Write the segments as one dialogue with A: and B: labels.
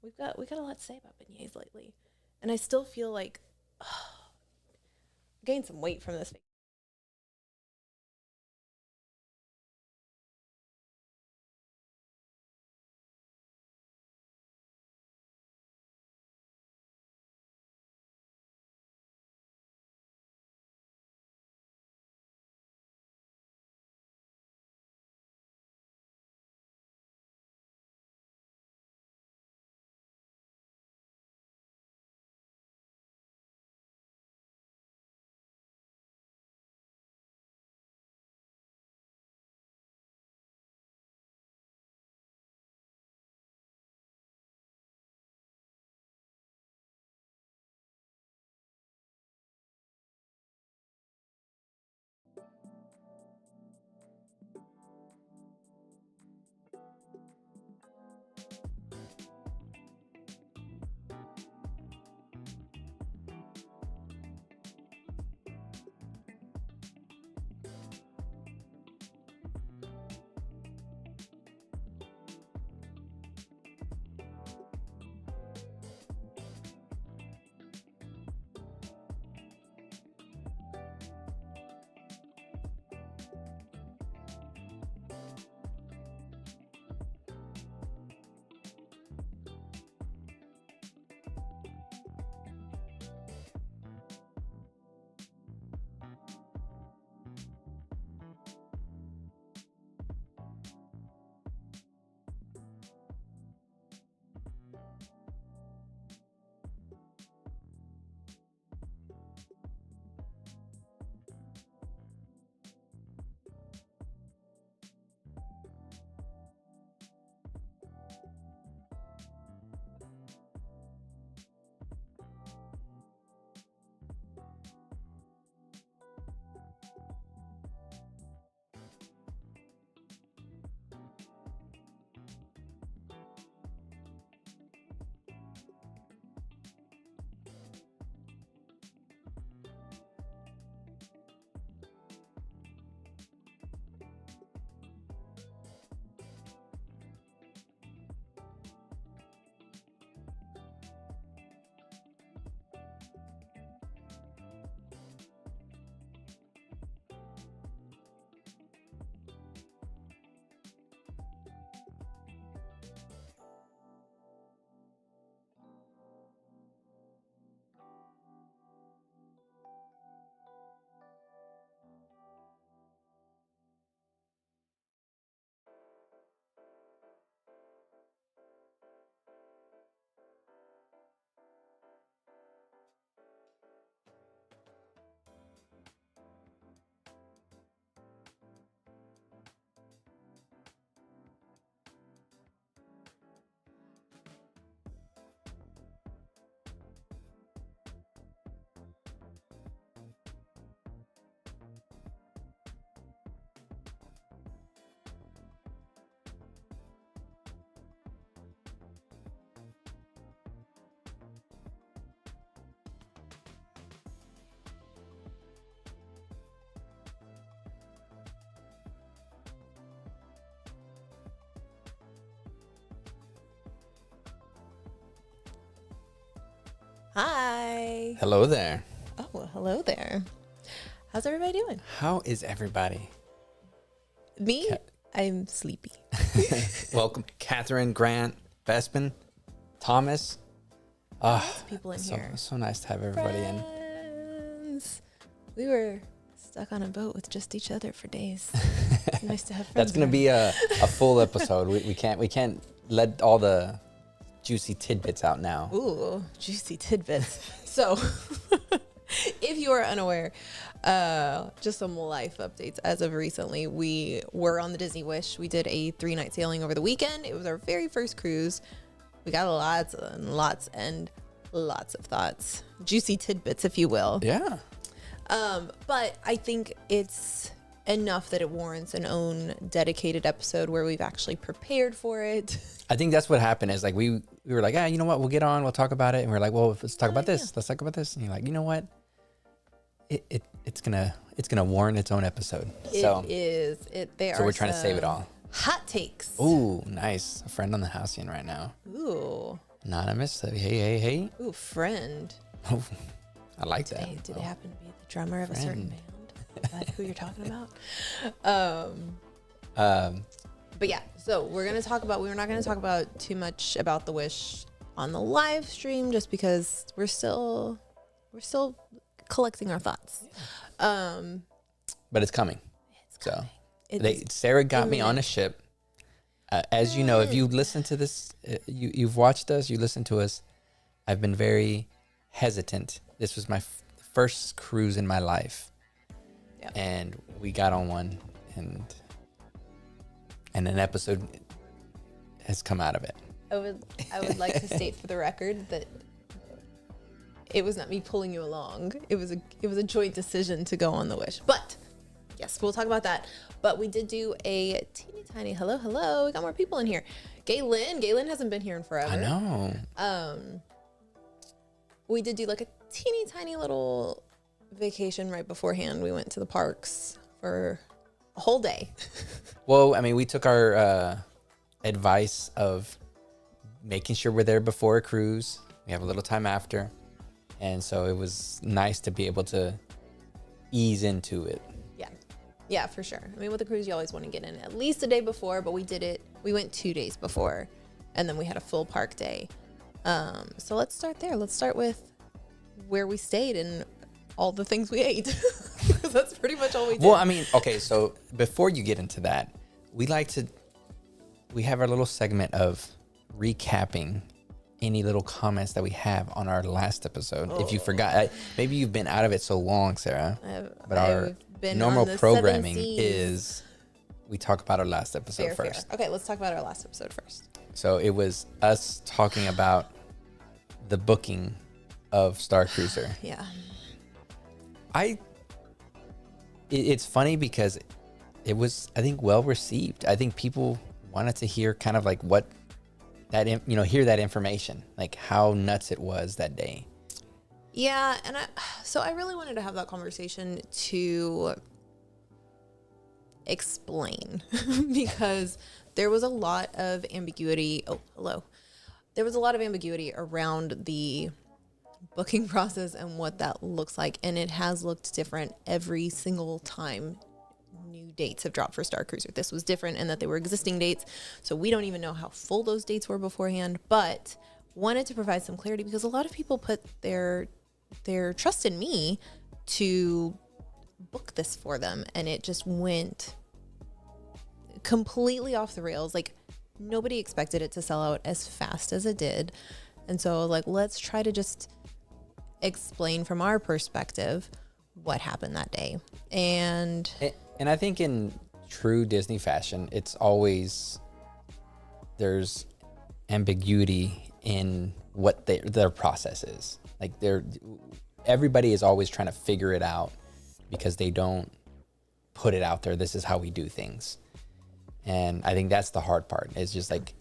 A: we got a lot to say about beignets lately, and I still feel like gained some weight from this. Hi.
B: Hello there.
A: Oh, well, hello there. How's everybody doing?
B: How is everybody?
A: Me? I'm sleepy.
B: Welcome, Catherine, Grant, Bespin, Thomas.
A: Lots of people in
B: so,
A: here.
B: so nice to have everybody in.
A: Friends. We were stuck on a boat with just each other for days. It's nice to have friends.
B: That's gonna
A: around.
B: be a full episode. We can't let all the juicy tidbits out now.
A: Ooh, juicy tidbits. So, if you are unaware, just some life updates. As of recently, we were on the Disney Wish. We did a 3-night sailing over the weekend. It was our very first cruise. We got lots and lots and lots of thoughts, juicy tidbits, if you will.
B: Yeah.
A: But I think it's enough that it warrants an own dedicated episode where we've actually prepared for it.
B: I think that's what happened is like we were like, you know what, we'll get on, we'll talk about it. And we're like, well, let's talk about this.
A: Yeah.
B: Let's talk about this. And you're like, you know what? It's gonna warrant its own episode. So we're trying to save it all.
A: Hot takes.
B: Ooh, nice. A friend on the house right now.
A: Ooh.
B: Anonymous. Hey.
A: Ooh, friend.
B: Oh, I like that.
A: Do they happen to be the drummer of a certain band? Is that who you're talking about? But yeah, so we're not going to talk about too much about the Wish on the live stream, just because we're still collecting our thoughts.
B: But it's coming. Sarah got me on a ship. As you know, if you listen to this, you've watched us, you listen to us. I've been very hesitant. This was my first cruise in my life. Yep. And we got on one, and an episode has come out of it.
A: I would like to state for the record that it was not me pulling you along. It was a joint decision to go on the Wish. But yes, we'll talk about that. But we did do a teeny tiny hello. We got more people in here. Galen hasn't been here in forever.
B: I know.
A: We did do like a teeny tiny little vacation right beforehand. We went to the parks for a whole day.
B: Well, I mean, we took our advice of making sure we're there before a cruise. We have a little time after. And so it was nice to be able to ease into it.
A: Yeah, for sure. I mean, with the cruise, you always want to get in at least a day before, but we did it. We went 2 days before, and then we had a full park day. So let's start there. Let's start with where we stayed and all the things we ate. Because that's pretty much all we did.
B: Well, I mean, okay, so before you get into that, we have our little segment of recapping any little comments that we have on our last episode. If you forgot, maybe you've been out of it so long, Sarah, but our normal programming is we talk about our last episode first.
A: Fair. Okay, let's talk about our last episode first.
B: So it was us talking about the booking of Starcruiser.
A: Yeah.
B: It's funny because it was, I think, well received. I think people wanted to hear kind of like what that, hear that information, like how nuts it was that day.
A: Yeah, and I really wanted to have that conversation to explain because there was a lot of ambiguity. Oh, hello. There was a lot of ambiguity around the booking process and what that looks like, and it has looked different every single time new dates have dropped for Starcruiser. This was different in that they were existing dates, so we don't even know how full those dates were beforehand, but wanted to provide some clarity because a lot of people put their trust in me to book this for them, and it just went completely off the rails. Like, nobody expected it to sell out as fast as it did, and so like, let's try to just explain from our perspective what happened that day. And
B: I think in true Disney fashion, it's always, there's ambiguity in what their process is. Like, everybody is always trying to figure it out because they don't put it out there. This is how we do things. And I think that's the hard part. It's just like,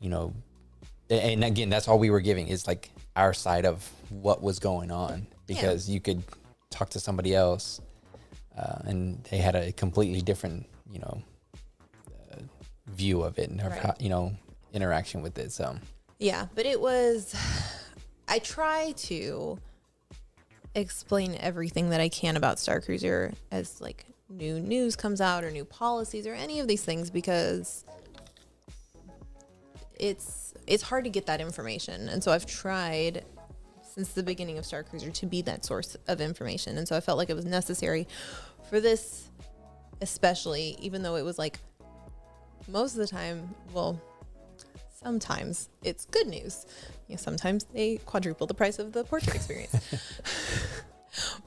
B: and again, that's all we were giving is like our side of what was going on, because you could talk to somebody else and they had a completely different, view of it and how, interaction with it. So
A: yeah, but I try to explain everything that I can about Starcruiser as like new news comes out or new policies or any of these things, because it's hard to get that information. And so I've tried since the beginning of Starcruiser to be that source of information. And so I felt like it was necessary for this, especially, even though it was like most of the time, well, sometimes it's good news. Sometimes they quadruple the price of the portrait experience.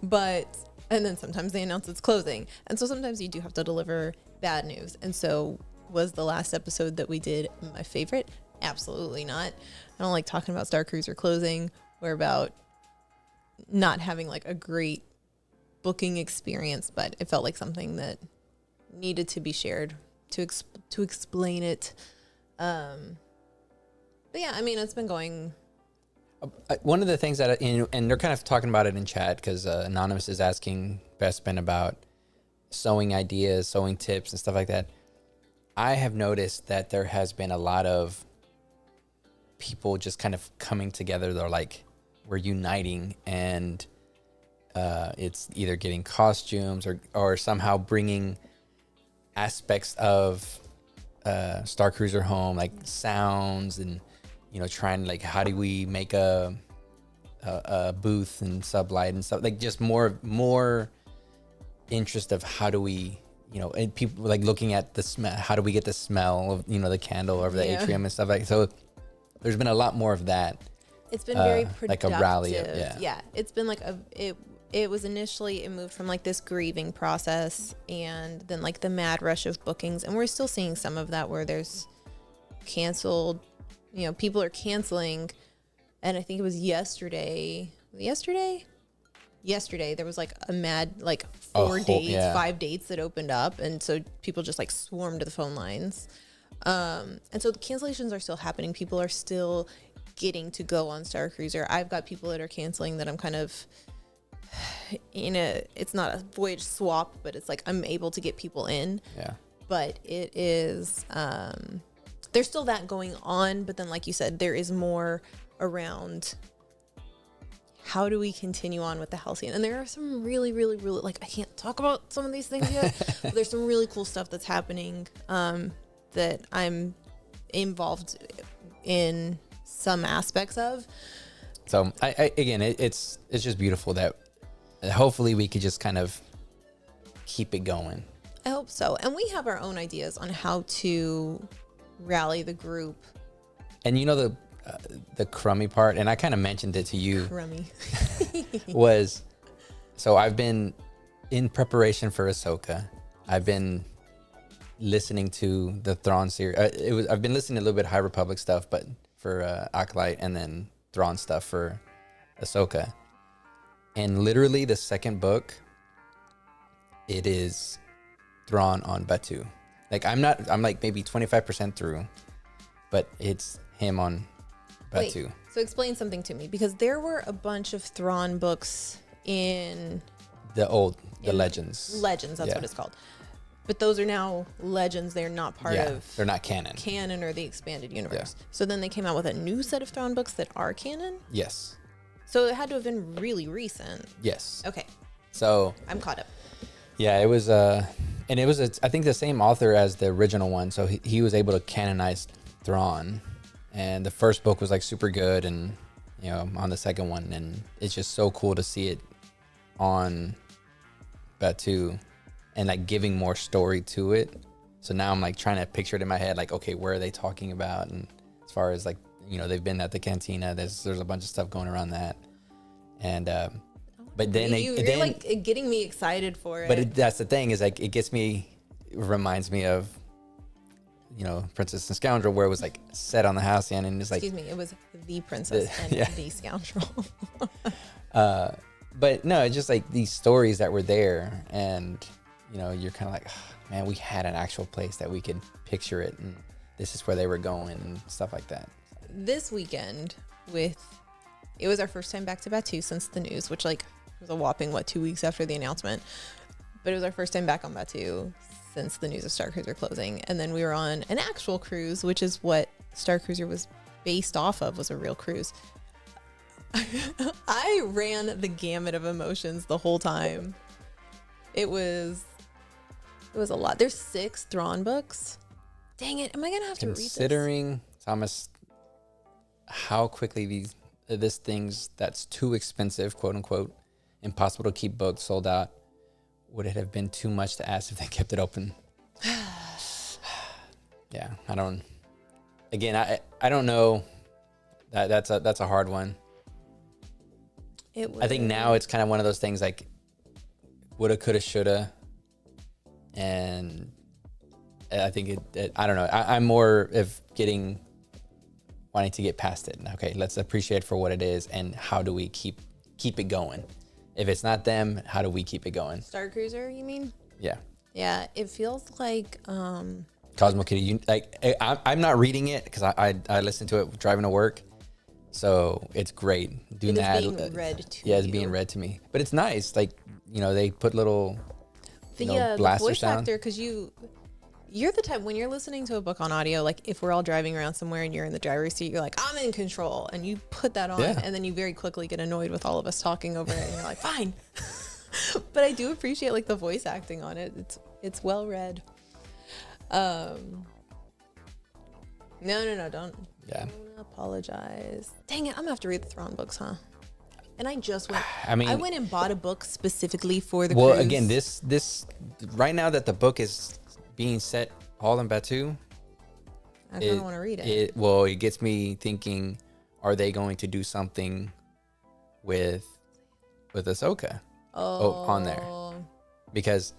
A: And then sometimes they announce it's closing. And so sometimes you do have to deliver bad news. And so was the last episode that we did my favorite? Absolutely not. I don't like talking about Starcruiser closing or about not having like a great booking experience, but it felt like something that needed to be shared to explain it. But yeah, I mean, it's been going.
B: One of the things that, and they're kind of talking about it in chat because Anonymous is asking Bespin about sewing ideas, sewing tips and stuff like that. I have noticed that there has been a lot of people just kind of coming together. They're like, we're uniting, and it's either getting costumes or somehow bringing aspects of Starcruiser home, like sounds, and trying like, how do we make a booth and sublight and stuff, like just more interest of how do we, and people like looking at the smell, how do we get the smell of the candle over the atrium and stuff like. So there's been a lot more of that.
A: It's been very productive.
B: Like a rally.
A: Yeah. It's been like it was initially, it moved from like this grieving process and then like the mad rush of bookings. And we're still seeing some of that where there's canceled, people are canceling. And I think it was yesterday, there was like a mad, like 5 dates that opened up. And so people just like swarmed to the phone lines. And so the cancellations are still happening. People are still getting to go on Starcruiser. I've got people that are canceling that I'm kind of it's not a voyage swap, but it's like I'm able to get people in.
B: Yeah.
A: But it is, there's still that going on. But then, like you said, there is more around how do we continue on with the Halcyon. And there are some really, really, really, like, I can't talk about some of these things yet, but there's some really cool stuff that's happening that I'm involved in some aspects of.
B: So again, it's just beautiful that hopefully we could just kind of keep it going.
A: I hope so. And we have our own ideas on how to rally the group.
B: And the crummy part, and I kind of mentioned it to you.
A: Crummy.
B: So I've been in preparation for Ahsoka. I've been listening to the Thrawn series. I've been listening to a little bit of High Republic stuff, but for Acolyte, and then Thrawn stuff for Ahsoka. And literally the second book, it is Thrawn on Batu. Like I'm like maybe 25% through, but it's him on Batu.
A: Wait, so explain something to me, because there were a bunch of Thrawn books in
B: the Legends.
A: Legends, that's what it's called. But those are now Legends. They're not part of...
B: They're not canon.
A: Canon or the expanded universe.
B: Yeah.
A: So then they came out with a new set of Thrawn books that are canon?
B: Yes.
A: So it had to have been really recent.
B: Yes.
A: Okay.
B: So...
A: I'm caught up.
B: Yeah, it was... and it was, I think, the same author as the original one. So he was able to canonize Thrawn. And the first book was like super good, and on the second one, and it's just so cool to see it on Batu and like giving more story to it. So now I'm like trying to picture it in my head, like, okay, where are they talking about? And as far as like, they've been at the cantina, there's a bunch of stuff going around that. And but then
A: you're like getting me excited for it.
B: But that's the thing, is like it reminds me of Princess and Scoundrel, where it was like set on the Halcyon, and it's like,
A: excuse me, it was the Princess and the Scoundrel.
B: But no, it's just like these stories that were there, and you're kind of like, oh, man, we had an actual place that we could picture it, and this is where they were going and stuff like that.
A: This weekend, it was our first time back to Batu since the news, which like was a whopping 2 weeks after the announcement, but it was our first time back on Batu since the news of Starcruiser closing. And then we were on an actual cruise, which is what Starcruiser was based off of, was a real cruise. I ran the gamut of emotions the whole time. It was a lot. There's 6 Thrawn books. Dang it, am I gonna have to read this?
B: Considering, Thomas, how quickly this thing's that's too expensive, quote unquote, impossible to keep booked, sold out, would it have been too much to ask if they kept it open? Yeah, I don't know. That's a hard one. I think now it's kind of one of those things like woulda, coulda, shoulda, and I think I don't know. I'm more of wanting to get past it. Okay, let's appreciate for what it is, and how do we keep it going? If it's not them, how do we keep it going?
A: Starcruiser, you mean?
B: Yeah.
A: Yeah, it feels like
B: Cosmo Kitty. I'm not reading it because I listen to it driving to work, so it's great.
A: Doing that. It's being read to you.
B: Yeah, it's being read to me, but it's nice. Like they put little
A: the voice
B: sound.
A: actor, because You're the type, when you're listening to a book on audio, like if we're all driving around somewhere and you're in the driver's seat, you're like, I'm in control. And you put that on and then you very quickly get annoyed with all of us talking over it. And you're like, fine. But I do appreciate like the voice acting on it. It's well read. No, don't apologize. Dang it, I'm gonna have to read the Thrawn books, huh? And I just went. I went and bought a book specifically for the.
B: Well,
A: cruise.
B: again, this right now that the book is being set all in Batuu,
A: I kind of want to read it.
B: It gets me thinking: are they going to do something with Ahsoka on there? Because,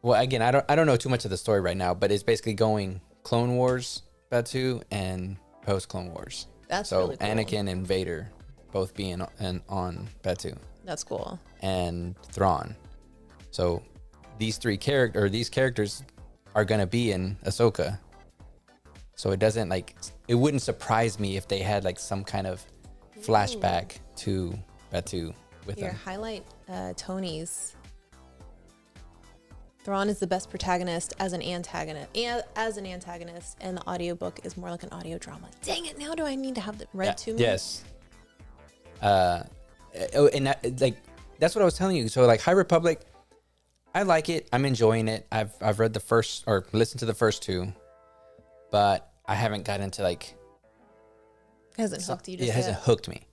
B: well, again, I don't know too much of the story right now, but it's basically going Clone Wars Batuu and post Clone Wars.
A: That's so really cool.
B: Anakin and Vader both being on Batuu.
A: That's cool.
B: And Thrawn. So these characters are gonna be in Ahsoka. So it wouldn't surprise me if they had like some kind of flashback to Batuu with them.
A: Highlight Tony's. Thrawn is the best protagonist as an antagonist, and the audiobook is more like an audio drama. Dang it! Now do I need to have it read to me?
B: Yes. And that's what I was telling you. So like High Republic, I like it. I'm enjoying it. I've read the first or listened to the first two, but I haven't got into like.
A: It hasn't hooked you. It
B: hasn't hooked me,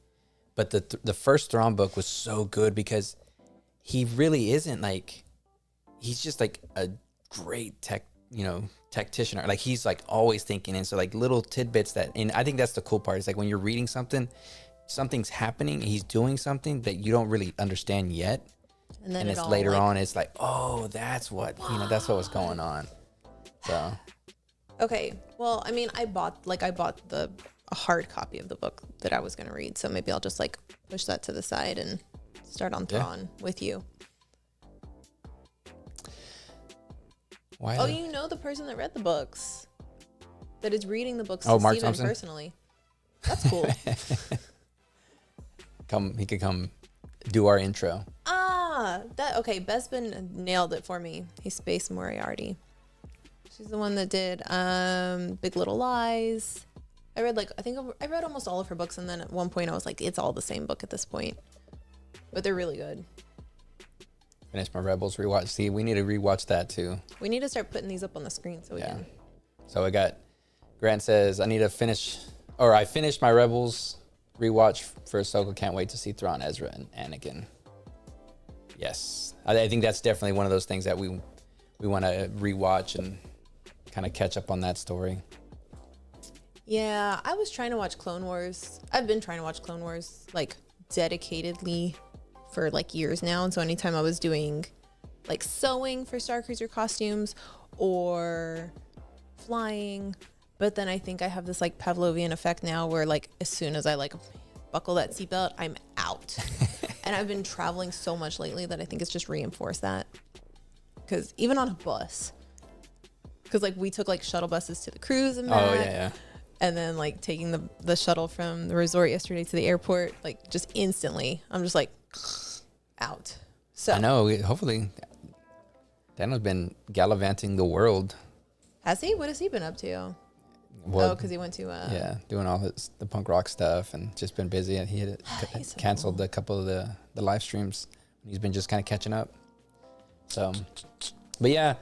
B: but the first Thrawn book was so good because he really isn't like. He's just like a great tactician. Like he's like always thinking, and so like little tidbits and I think that's the cool part. Is like when you're reading something's happening, he's doing something that you don't really understand yet, and then it's later on. It's like, oh, that's what that's what was going on. So,
A: okay, well, I mean, I bought a hard copy of the book that I was gonna read, so maybe I'll just like push that to the side and start on Thrawn with you.
B: Why?
A: Oh, you know the person that read the books, that is reading the books
B: to
A: Mark
B: Steven Thompson?
A: Personally. That's cool.
B: He could come do our intro.
A: Okay. Bespin nailed it for me. He's Space Moriarty. She's the one that did Big Little Lies. I read almost all of her books, and then at one point I was like, it's all the same book at this point, but they're really good.
B: Finished my Rebels rewatch. See, we need to rewatch that too.
A: We need to start putting these up on the screen so we can.
B: So I got Grant says I finished my Rebels rewatch for Ahsoka. Can't wait to see Thrawn, Ezra, and Anakin. Yes, I think that's definitely one of those things that we want to rewatch and kind of catch up on that story.
A: Yeah, I was trying to watch Clone Wars. I've been trying to watch Clone Wars like dedicatedly for like years now, and so anytime I was doing like sewing for Starcruiser costumes or flying, but then I think I have this like Pavlovian effect now where like as soon as I like buckle that seatbelt, I'm out. And I've been traveling so much lately that I think it's just reinforced that, because even on a bus, because like we took like shuttle buses to the cruise and back. And then like taking the shuttle from the resort yesterday to the airport, like just instantly I'm just like out. So
B: I know. Hopefully, Daniel's been gallivanting the world.
A: Has he? What has he been up to?
B: Well,
A: because he went to
B: doing all the punk rock stuff and just been busy. And he had canceled a couple of the live streams. He's been just kind of catching up. So, but yeah,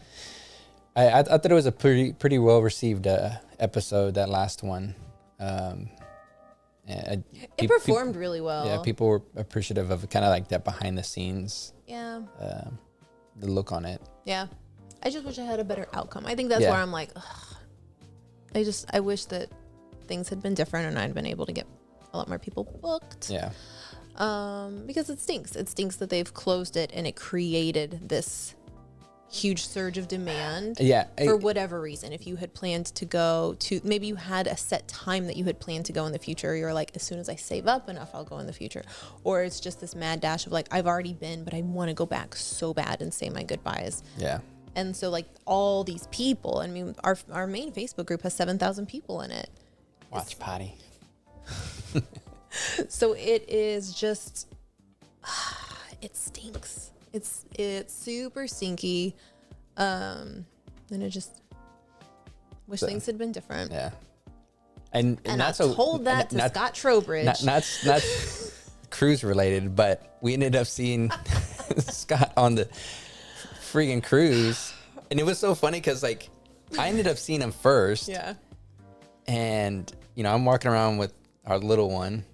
B: I thought it was a pretty well received episode, that last one.
A: It performed really well.
B: Yeah, people were appreciative of kind of like that behind the scenes.
A: Yeah.
B: The look on it.
A: Yeah. I just wish I had a better outcome. I think that's where I'm like, ugh. I wish that things had been different and I'd been able to get a lot more people booked.
B: Yeah.
A: Because it stinks. It stinks that they've closed it and it created this huge surge of demand for whatever reason. If you had planned to go to, maybe you had a set time that you had planned to go in the future, you're like, as soon as I save up enough, I'll go in the future. Or it's just this mad dash of like, I've already been, but I want to go back so bad and say my goodbyes.
B: Yeah.
A: And so like all these people, I mean, our main Facebook group has 7,000 people in it.
B: Watch party.
A: So it is just, it stinks. It's super stinky. And I just wish things had been different.
B: Yeah. And
A: I told that to Scott Trowbridge.
B: Not cruise related, but we ended up seeing Scott on the freaking cruise. And it was so funny because, like, I ended up seeing him first.
A: Yeah.
B: And, you know, I'm walking around with our little one.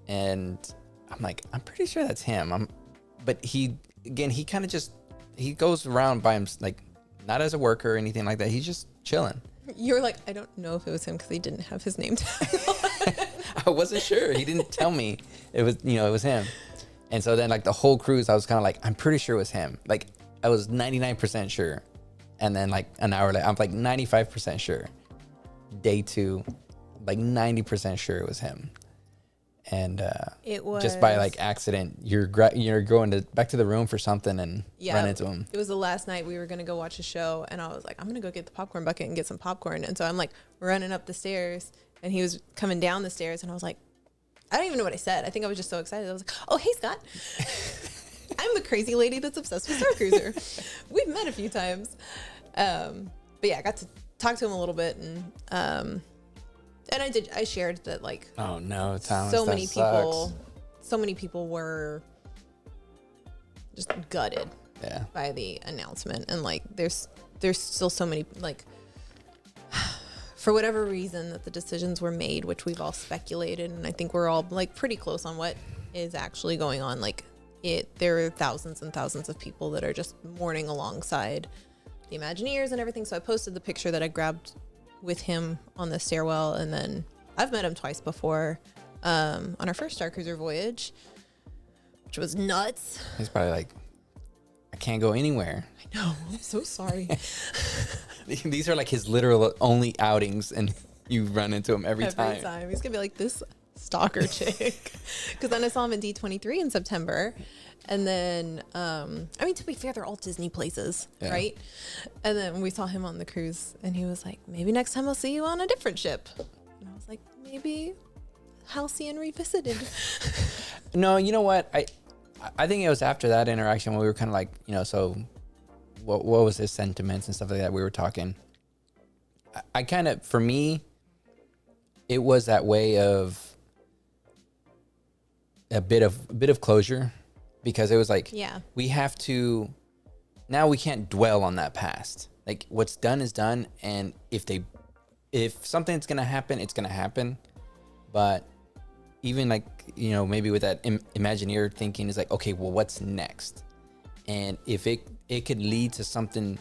B: And I'm like, I'm pretty sure that's him. But he kind of just, he goes around by him, like, not as a worker or anything like that. He's just chilling.
A: You were like, I don't know if it was him because he didn't have his name tag on.
B: I wasn't sure. He didn't tell me it was him. And so then, like, the whole cruise, I was kind of like, I'm pretty sure it was him. Like, I was 99% sure. And then, like, an hour later, I'm like 95% sure. Day 2, like 90% sure it was him. And
A: it was
B: just by, like, accident, you're going back to the room for something and run into him.
A: It was the last night we were going to go watch a show, and I was like, I'm going to go get the popcorn bucket and get some popcorn. And so I'm, like, running up the stairs, and he was coming down the stairs, and I was like, I don't even know what I said. I think I was just so excited. I was like, oh, hey, Scott. I'm the crazy lady that's obsessed with Starcruiser. We've met a few times. But yeah, I got to talk to him a little bit, and I shared that, like,
B: oh no, Thomas,
A: so many people were just gutted by the announcement. And, like, there's still so many, like, for whatever reason that the decisions were made, which we've all speculated, and I think we're all, like, pretty close on what is actually going on. Like, there are thousands and thousands of people that are just mourning alongside the Imagineers and everything. So I posted the picture that I grabbed with him on the stairwell, and then I've met him twice before on our first Starcruiser voyage, which was nuts.
B: He's probably like, I can't go anywhere.
A: I know, I'm so sorry.
B: These are like his literal only outings, and you run into him every time.
A: He's gonna be like, this stalker chick. Because then I saw him in D23 in September, and then I mean, to be fair, they're all Disney places, right? And then we saw him on the cruise, and he was like, maybe next time I'll see you on a different ship. And I was like, maybe Halcyon Revisited.
B: No, you know what, I think it was after that interaction when we were kind of like, you know, so what was his sentiments and stuff like that, we were talking. I kind of, for me, it was that way of a bit of closure, because it was like, we have to, now we can't dwell on that past. Like, what's done is done, and if something's gonna happen, it's gonna happen. But even, like, you know, maybe with that Imagineer thinking is like, okay, well, what's next? And if it could lead to something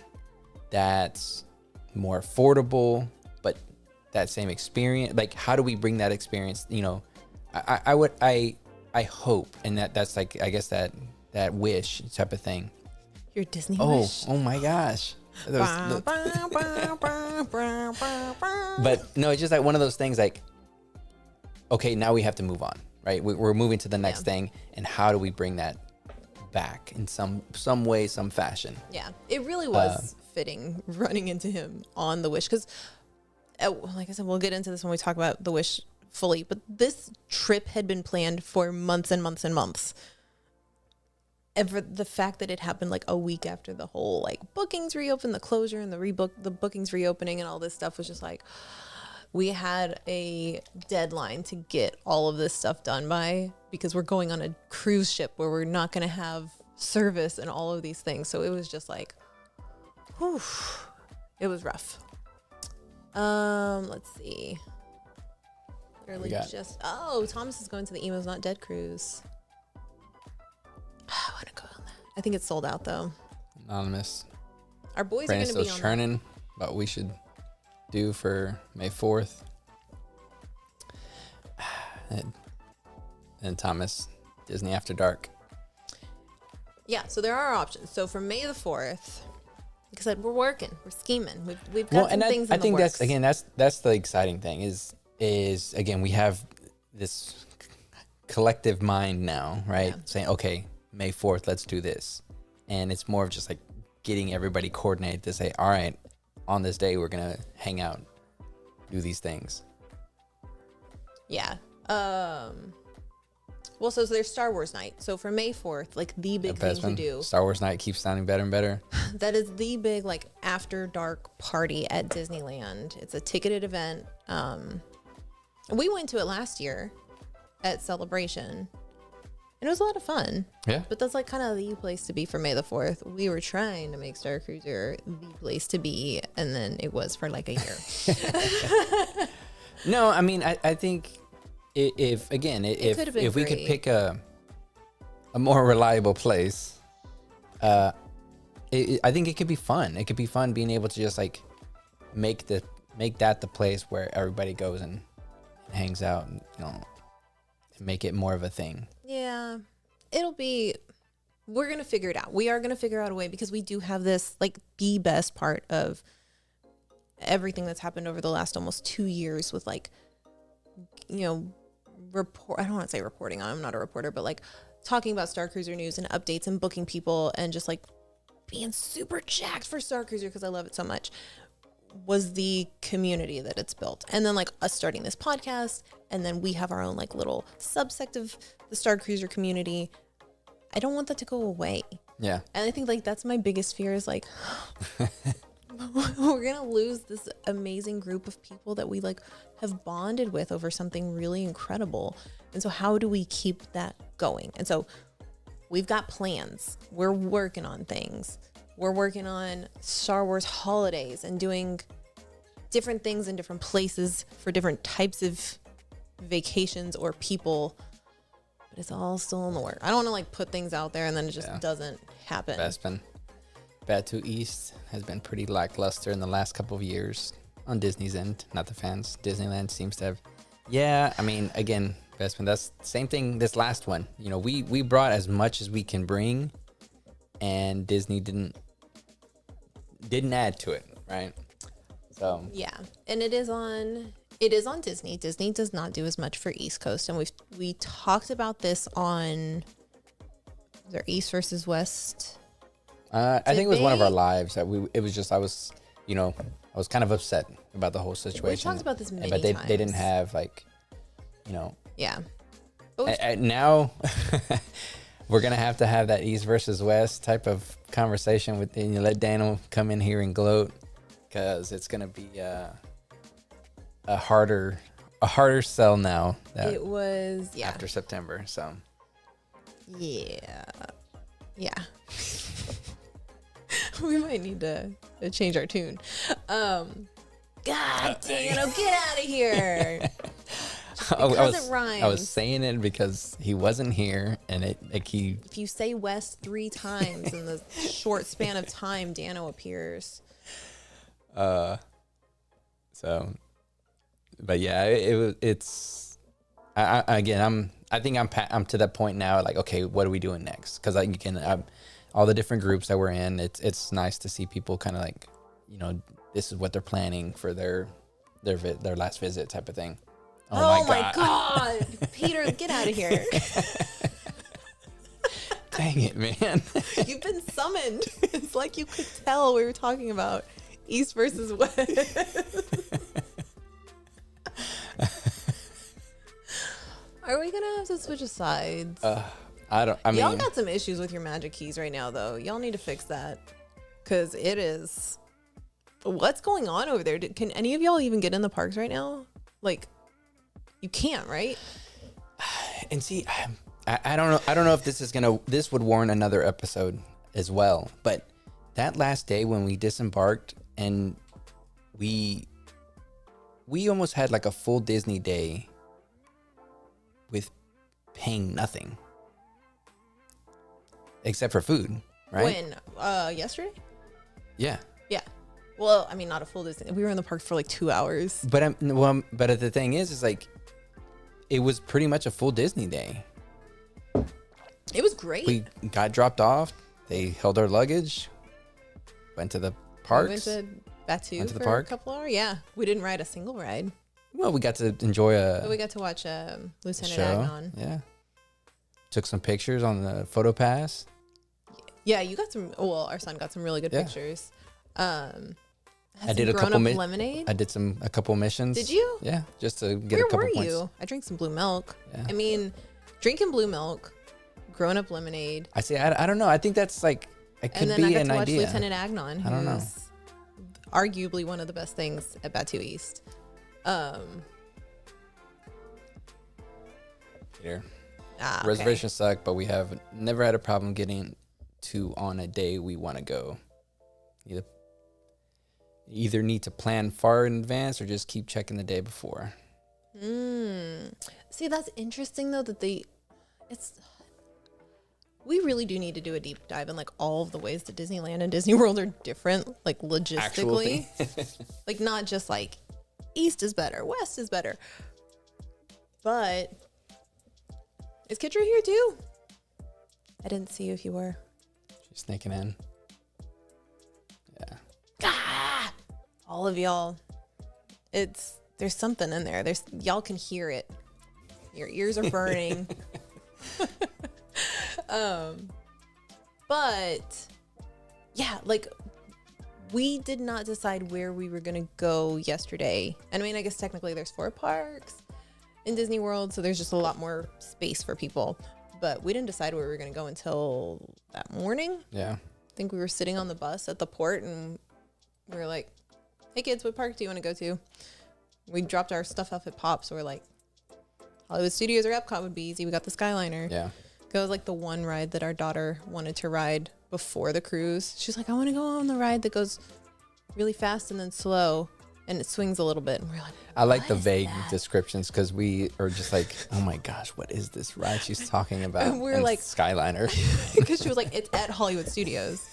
B: that's more affordable, but that same experience, like, how do we bring that experience? You know, I hope, and that's like, I guess that wish type of thing.
A: Your Disney wish.
B: Oh my gosh. But no, it's just like one of those things, like, okay, now we have to move on, right? We're moving to the next thing, and how do we bring that back in some way, some fashion? Yeah,
A: it really was fitting running into him on the Wish, because like I said, we'll get into this when we talk about the Wish fully, but this trip had been planned for months and months and months. And for the fact that it happened like a week after the whole, like, bookings reopened, the closure and the bookings reopening and all this stuff, was just like, we had a deadline to get all of this stuff done by, because we're going on a cruise ship where we're not going to have service and all of these things. So it was just like, whew, it was rough. Let's see. Literally just, Thomas is going to the Emo's Not Dead cruise. I want to go on that. I think it's sold out though.
B: Anonymous.
A: Our boys are going to be on
B: churning, but we should do for May 4th. And Thomas, Disney After Dark.
A: Yeah, so there are options. So for May the 4th, like I said, we're working, we're scheming. We've got some things in the works.
B: That's the exciting thing is again, we have this collective mind now, right? Saying, okay, May 4th, let's do this. And it's more of just like getting everybody coordinated to say, all right, on this day, we're going to hang out, do these things.
A: Yeah. Well, so there's Star Wars night. So for May 4th, like the big thing to do.
B: Star Wars night keeps sounding better and better.
A: That is the big like after dark party at Disneyland. It's a ticketed event. We went to it last year at Celebration. And it was a lot of fun.
B: Yeah.
A: But that's like kind of the place to be for May the 4th. We were trying to make Starcruiser the place to be, and then it was for like a year.
B: No, I mean, I think if we could pick a more reliable place, I think it could be fun. It could be fun being able to just like make that the place where everybody goes and hangs out, and make it more of a thing.
A: Yeah, we're gonna figure it out. We are gonna figure out a way, because we do have this like the best part of everything that's happened over the last almost 2 years with like, I don't want to say reporting on, I'm not a reporter, but like talking about Starcruiser news and updates and booking people and just like being super jacked for Starcruiser because I love it so much, was the community that it's built. And then like us starting this podcast, and then we have our own like little subsect of the Starcruiser community. I don't want that to go away.
B: Yeah.
A: And I think like that's my biggest fear is like we're gonna lose this amazing group of people that we like have bonded with over something really incredible. And so how do we keep that going? And so we've got plans. We're working on things. We're working on Star Wars holidays and doing different things in different places for different types of vacations or people. But it's all still in the work. I don't want to like put things out there and then it just doesn't happen.
B: Batu East has been pretty lackluster in the last couple of years on Disney's end, not the fans. Disneyland seems to have, I mean, again, Bespin, that's the same thing this last one. We brought as much as we can bring, and Disney didn't add to it, right? So
A: yeah, and it is on Disney. Disney does not do as much for East Coast, and we talked about this on their East versus West.
B: I think it was one of our lives that it was just I was kind of upset about the whole situation.
A: We talked about this many
B: times. But they didn't have like,
A: Yeah.
B: Now we're gonna have to have that East versus West type of conversation with, and you let Daniel come in here and gloat, because it's gonna be a harder sell now.
A: It was
B: after September. So
A: yeah. We might need to change our tune. God, Daniel, get out of here. It rhymes.
B: I was saying it because he wasn't here, and
A: if you say West 3 times in the short span of time, Dano appears.
B: But yeah, it's. I think I'm to that point now. Like, okay, what are we doing next? Because all the different groups that we're in, it's nice to see people kind of like, this is what they're planning for their last visit type of thing.
A: Oh my God. Peter, get out of here.
B: Dang it, man.
A: You've been summoned. It's like you could tell we were talking about East versus West. Are we going to have to switch sides? Y'all got some issues with your magic keys right now, though. Y'all need to fix that. Because it is... What's going on over there? Can any of y'all even get in the parks right now? Like... You can't, right?
B: And see, I don't know. I don't know if this would warrant another episode as well. But that last day when we disembarked, and we almost had like a full Disney day with paying nothing except for food, right?
A: When yesterday?
B: Yeah.
A: Yeah. Well, I mean, not a full Disney. We were in the park for like 2 hours.
B: But the thing is like, it was pretty much a full Disney day.
A: It was great.
B: We got dropped off. They held our luggage. Went to the parks.
A: We went to Batu for a couple hours. Yeah, we didn't ride a single ride.
B: Well, we got to enjoy
A: we got to watch Lieutenant
B: show.
A: Agnon.
B: Yeah. Took some pictures on the photo pass.
A: Yeah, you got some. Well, our son got some really good pictures.
B: I did a couple
A: lemonade.
B: I did a couple missions.
A: Did you?
B: Yeah, just to get a couple points.
A: Where were you? I drank some blue milk.
B: Yeah.
A: I mean, drinking blue milk, growing up lemonade.
B: I see. I don't know. I think that's like it could
A: And then
B: be
A: I got
B: an
A: to watch
B: idea.
A: Lieutenant Agnon,
B: I don't know.
A: who's arguably one of the best things at Batu East.
B: Here.
A: Okay.
B: Reservations suck, but we have never had a problem getting to on a day we want to go. Either need to plan far in advance or just keep checking the day before.
A: See, that's interesting though we really do need to do a deep dive in like all of the ways that Disneyland and Disney World are different, like logistically. Like not just like East is better, West is better. But is Kitra here too? I didn't see you if you were.
B: She's sneaking in. Yeah.
A: Ah! All of y'all. There's something in there. Y'all can hear it. Your ears are burning. But yeah, like we did not decide where we were gonna go yesterday. And I mean, I guess technically there's 4 parks in Disney World, so there's just a lot more space for people. But we didn't decide where we were gonna go until that morning.
B: Yeah.
A: I think we were sitting on the bus at the port and we were like, hey kids, what park do you want to go to? We dropped our stuff off at Pop, so we're like, Hollywood Studios or Epcot would be easy. We got the Skyliner.
B: Yeah.
A: It was like the one ride that our daughter wanted to ride before the cruise. She's like, I want to go on the ride that goes really fast and then slow and it swings a little bit. And we're like,
B: I like the vague descriptions because we are just like, oh my gosh, what is this ride she's talking about?
A: And we're like,
B: Skyliner.
A: Because she was like, it's at Hollywood Studios.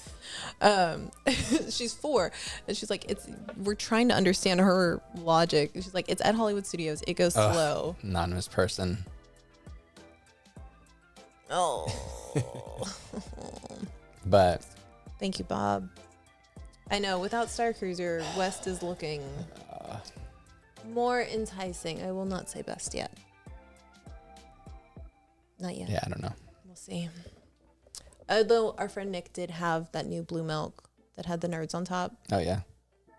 A: She's 4 and she's like, we're trying to understand her logic. She's like, it's at Hollywood Studios, it goes slow.
B: Anonymous person.
A: Oh.
B: But
A: thank you, Bob. I know without Starcruiser, West is looking more enticing. I will not say best yet. Not yet.
B: Yeah, I don't know.
A: We'll see. Although our friend Nick did have that new blue milk that had the nerds on top.
B: Oh, yeah.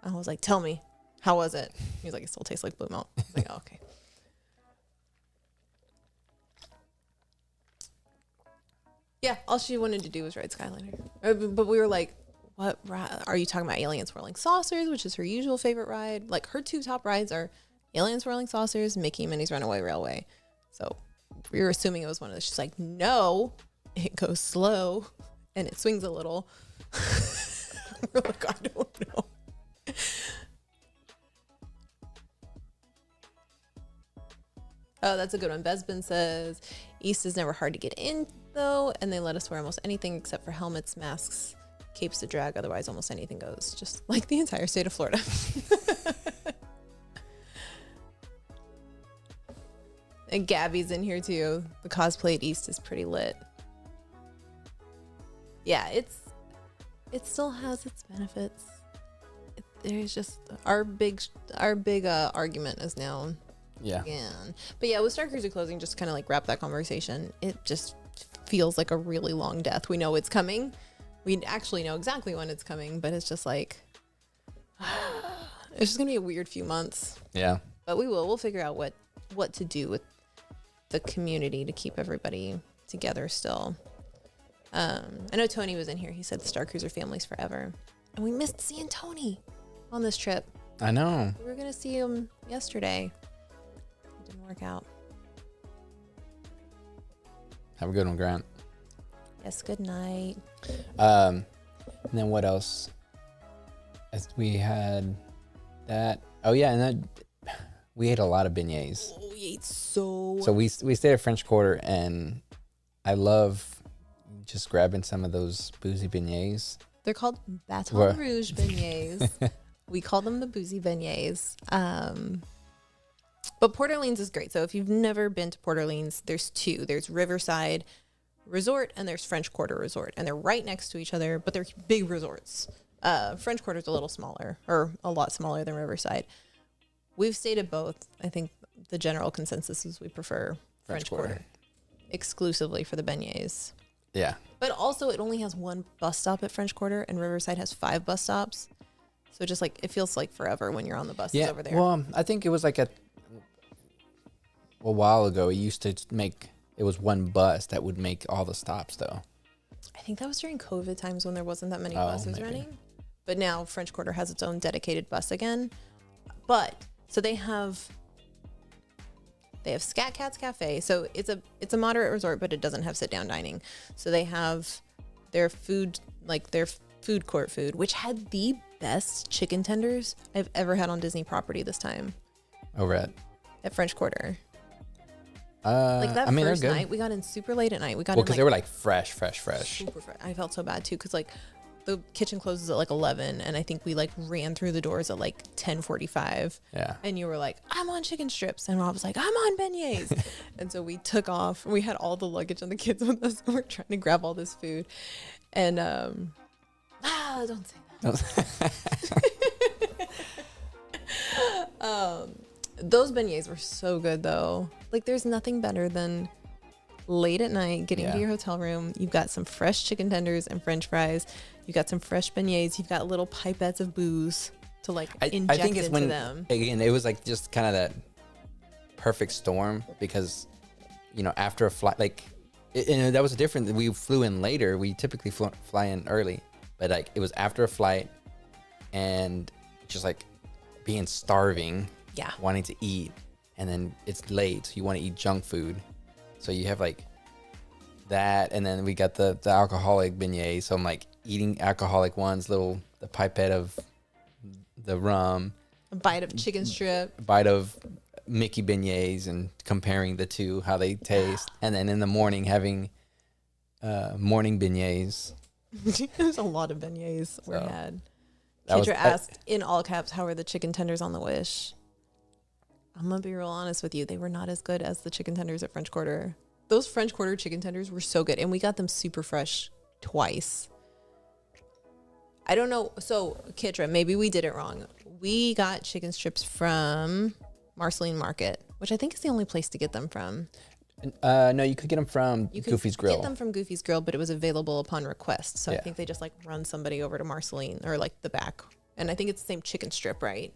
A: I was like, tell me, how was it? He was like, it still tastes like blue milk. I was like, oh, okay. Yeah, all she wanted to do was ride Skyliner. But we were like, what are you talking about? Alien Swirling Saucers, which is her usual favorite ride. Like her 2 top rides are Alien Swirling Saucers, Mickey and Minnie's Runaway Railway. So we were assuming it was one of those. She's like, no, it goes slow and it swings a little. We're like, I don't know. Oh, that's a good one. Besbin says, East is never hard to get in, though, and they let us wear almost anything except for helmets, masks, capes to drag. Otherwise, almost anything goes, just like the entire state of Florida. And Gabby's in here, too. The cosplay at East is pretty lit. Yeah, it still has its benefits. There's just our big argument is now.
B: Yeah.
A: Again. But yeah, with Starcruiser closing, just kind of like wrap that conversation. It just feels like a really long death. We know it's coming. We actually know exactly when it's coming, but it's just like, it's just going to be a weird few months.
B: Yeah.
A: But we'll figure out what to do with the community to keep everybody together still. I know Tony was in here. He said the Starcruiser family's forever. And we missed seeing Tony on this trip.
B: I know.
A: We were going to see him yesterday. Didn't work out.
B: Have a good one, Grant.
A: Yes, good night.
B: And then what else? As we had that. Oh yeah, and then we ate a lot of beignets.
A: Oh, we ate so.
B: So we stayed at French Quarter, and I love just grabbing some of those boozy beignets.
A: They're called Baton Rouge beignets. We call them the boozy beignets. But Port Orleans is great. So if you've never been to Port Orleans, there's 2. There's Riverside Resort and there's French Quarter Resort. And they're right next to each other, but they're big resorts. French Quarter's a little smaller, or a lot smaller than Riverside. We've stayed at both. I think the general consensus is we prefer French Quarter exclusively for the beignets.
B: Yeah.
A: But also it only has 1 bus stop at French Quarter and Riverside has 5 bus stops. So just like, it feels like forever when you're on the buses over there.
B: Well, I think it was like a while ago, it used to make it was one bus that would make all the stops though.
A: I think that was during COVID times when there wasn't that many buses running. But now French Quarter has its own dedicated bus again. But so they have Scat Cat's Cafe. So it's a moderate resort, but it doesn't have sit down dining. So they have their food, like their food court food, which had the best chicken tenders I've ever had on Disney property this time.
B: Over
A: at French Quarter. Like that first night, we got in super late at night. We got
B: because they were like fresh.
A: Super fresh. I felt so bad too, because like the kitchen closes at like 11, and I think we like ran through the doors at like 10:45.
B: Yeah.
A: And you were like, "I'm on chicken strips," and Rob was like, "I'm on beignets." And so we took off. We had all the luggage and the kids with us, and we're trying to grab all this food. And don't say that. Those beignets were so good though. Like there's nothing better than late at night getting to your hotel room. You've got some fresh chicken tenders and French fries. You got some fresh beignets. You've got little pipettes of booze to like inject I think it's into them.
B: Again, it was like just kind of that perfect storm because, you know, after a flight, like, and that was different. We flew in later. We typically fly in early, but like it was after a flight and just like being starving.
A: Yeah.
B: Wanting to eat, and then it's late, so you want to eat junk food. So you have like that, and then we got the alcoholic beignet. So I'm like eating alcoholic ones, the pipette of the rum,
A: a bite of chicken strip,
B: a bite of Mickey beignets, and comparing the two, how they taste. And then in the morning having morning beignets.
A: There's a lot of beignets we had. Kendra asked in all caps, "How are the chicken tenders on the Wish?" I'm going to be real honest with you. They were not as good as the chicken tenders at French Quarter. Those French Quarter chicken tenders were so good. And we got them super fresh twice. I don't know. So, Kitra, maybe we did it wrong. We got chicken strips from Marceline Market, which I think is the only place to get them from.
B: No, you could get them from Goofy's Grill.
A: You could get them from Goofy's Grill, but it was available upon request. So I think they just like run somebody over to Marceline or like the back. And I think it's the same chicken strip, right?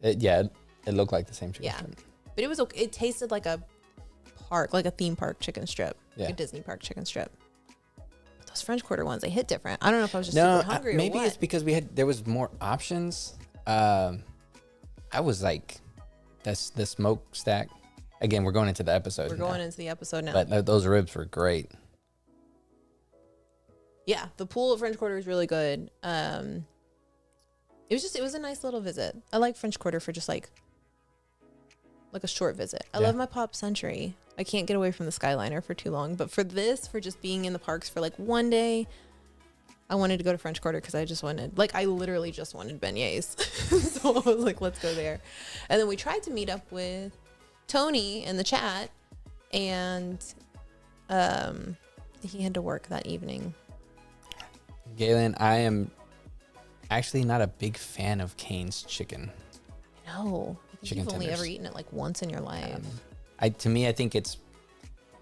B: It looked like the same chicken strip.
A: But it was okay. It tasted like a park, like a theme park chicken strip, like a Disney park chicken strip. But those French Quarter ones, they hit different. I don't know if I was just super hungry or
B: maybe
A: what.
B: It's because there was more options. I was like, that's the smokestack. Again, we're going into the episode.
A: We're going into the episode now.
B: But those ribs were great.
A: Yeah, the pool at French Quarter is really good. It was a nice little visit. I like French Quarter for just like a short visit. I love my Pop Century. I can't get away from the Skyliner for too long, but for just being in the parks for like one day, I wanted to go to French Quarter because I literally just wanted beignets. So I was like, let's go there. And then we tried to meet up with Tony in the chat, and he had to work that evening.
B: Galen, I am actually not a big fan of Cane's chicken.
A: No, I think you've only ever eaten it like once in your life.
B: To me, I think it's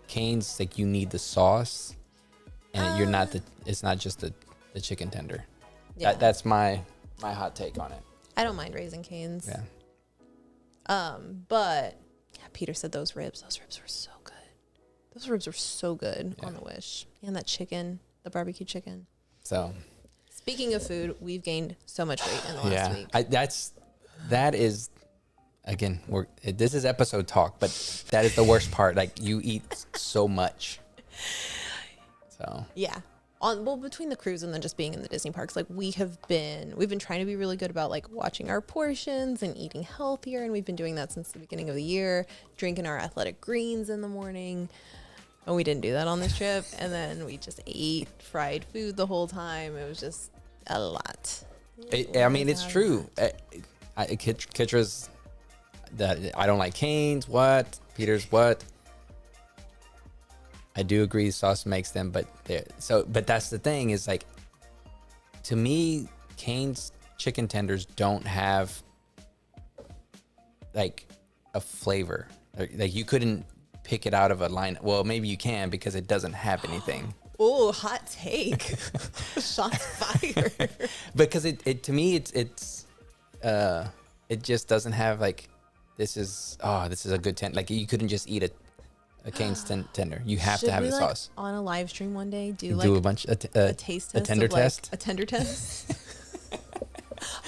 B: Cane's, like you need the sauce, and it's not just the chicken tender. Yeah. That's my hot take on it.
A: I don't mind Raising Cane's.
B: Yeah.
A: But Peter said those ribs were so good. Those ribs were so good on the Wish. And that chicken, the barbecue chicken.
B: So,
A: speaking of food, we've gained so much weight in the last week.
B: That is, again, this is episode talk, but that is the worst part. Like you eat so much. So
A: yeah, between the cruise and then just being in the Disney parks, like we've been trying to be really good about like watching our portions and eating healthier, and we've been doing that since the beginning of the year. Drinking our athletic greens in the morning. And we didn't do that on this trip. And then we just ate fried food the whole time. It was just a lot.
B: It's true. Kitra's that I don't like Cane's. What? Peter's what? I do agree sauce makes them, but that's the thing is like, to me, Cane's chicken tenders don't have like a flavor. Like you couldn't pick it out of a line. Well, maybe you can because it doesn't have anything.
A: Oh, hot take. Shots fired.
B: Because it to me it's it just doesn't have like this is a good tent. Like you couldn't just eat a Cane's tender. You have
A: Should
B: to have
A: we,
B: the
A: like,
B: sauce.
A: on a live stream one day, do
B: a bunch
A: a taste test,
B: a tender test.
A: a tender test.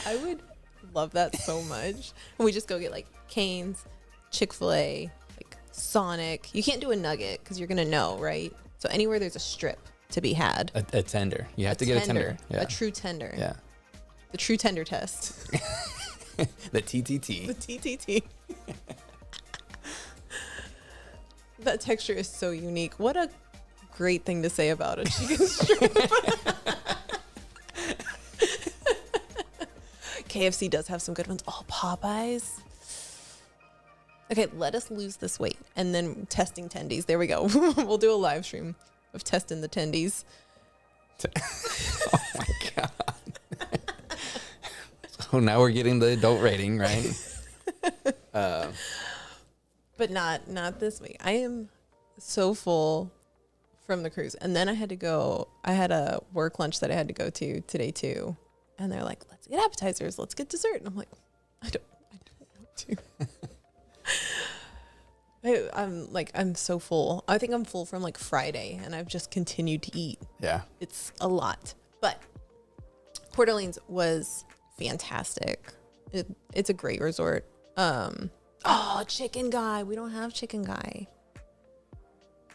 A: I would love that so much. And we just go get like Cane's, Chick-fil-A, like Sonic. You can't do a nugget because you're gonna know, right? So anywhere there's a strip to be had,
B: A tender. You have to get a tender. Yeah.
A: A true tender.
B: Yeah.
A: The true tender test.
B: The TTT.
A: The TTT. That texture is so unique. What a great thing to say about a chicken strip. KFC does have some good ones. Oh, Popeyes. Okay, let us lose this weight and then testing tendies. There we go. We'll do a live stream of testing the tendies.
B: Oh my God. So now we're getting the adult rating, right?
A: But not this week. I am so full from the cruise. And then I had a work lunch that I had to go to today too. And they're like, let's get appetizers, let's get dessert. And I'm like, I don't want to. I'm so full. I think I'm full from like Friday and I've just continued to eat.
B: Yeah.
A: It's a lot. But Port Orleans was fantastic. It's a great resort. Chicken Guy. We don't have Chicken Guy.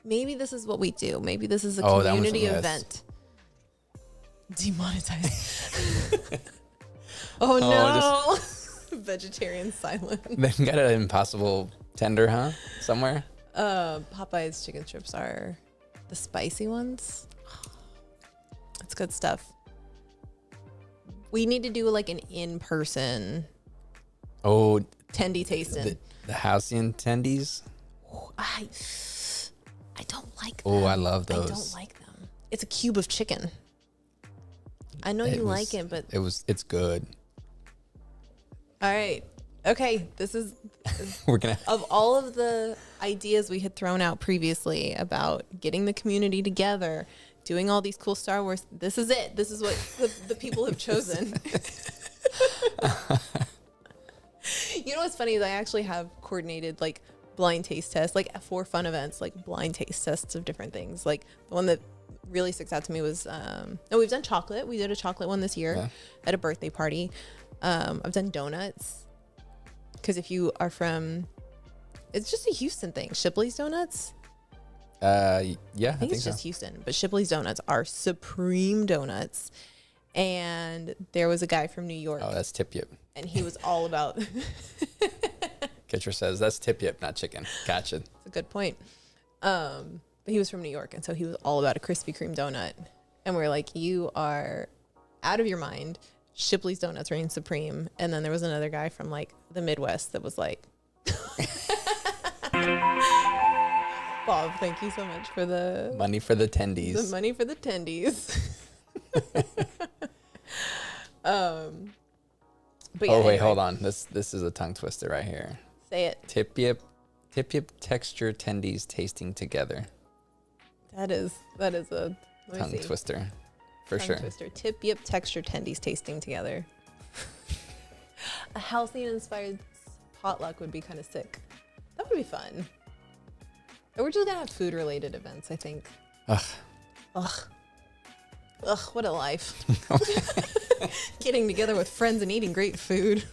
A: Maybe this is what we do. Maybe this is a community event. Demonetized. Oh no. Vegetarian silence.
B: They got an impossible tender, huh? Somewhere?
A: Popeye's chicken strips are the spicy ones. It's good stuff. We need to do like an in-person tendy tasting.
B: The Halcyon tendies?
A: I don't like them.
B: Oh, I love those.
A: I don't like them. It's a cube of chicken. I know you like it, but
B: it's good.
A: All right. Okay, this is
B: we're gonna
A: of all of the ideas we had thrown out previously about getting the community together, doing all these cool Star Wars. This is it. This is what the people have chosen. You know what's funny is I actually have coordinated like blind taste tests, like for fun events, like blind taste tests of different things. Like the one that really sticks out to me was we've done chocolate. We did a chocolate one this year at a birthday party. I've done donuts. Because if you are from, it's just a Houston thing. Shipley's Donuts.
B: Yeah,
A: I think it's just Houston. But Shipley's Donuts are supreme donuts. And there was a guy from New York.
B: Oh, that's tip yip.
A: And he was all about.
B: Kitcher says that's tip yip, not chicken. Gotcha.
A: That's a good point. But he was from New York, and so he was all about a Krispy Kreme donut. And we're like, you are out of your mind. Shipley's Donuts reign supreme. And then there was another guy from like the Midwest that was like, Bob, thank you so much for the
B: money for the tendies.
A: The money for the tendies. But yeah,
B: anyway. Hold on. This is a tongue twister right here.
A: Say it.
B: Tip yip texture tendies tasting together.
A: That is a
B: tongue twister. For
A: tongue
B: sure.
A: Twister. Tip yip texture tendies tasting together. A Halcyon inspired potluck would be kind of sick. That would be fun. Or we're just gonna have food related events, I think. Ugh, what a life. Getting together with friends and eating great food.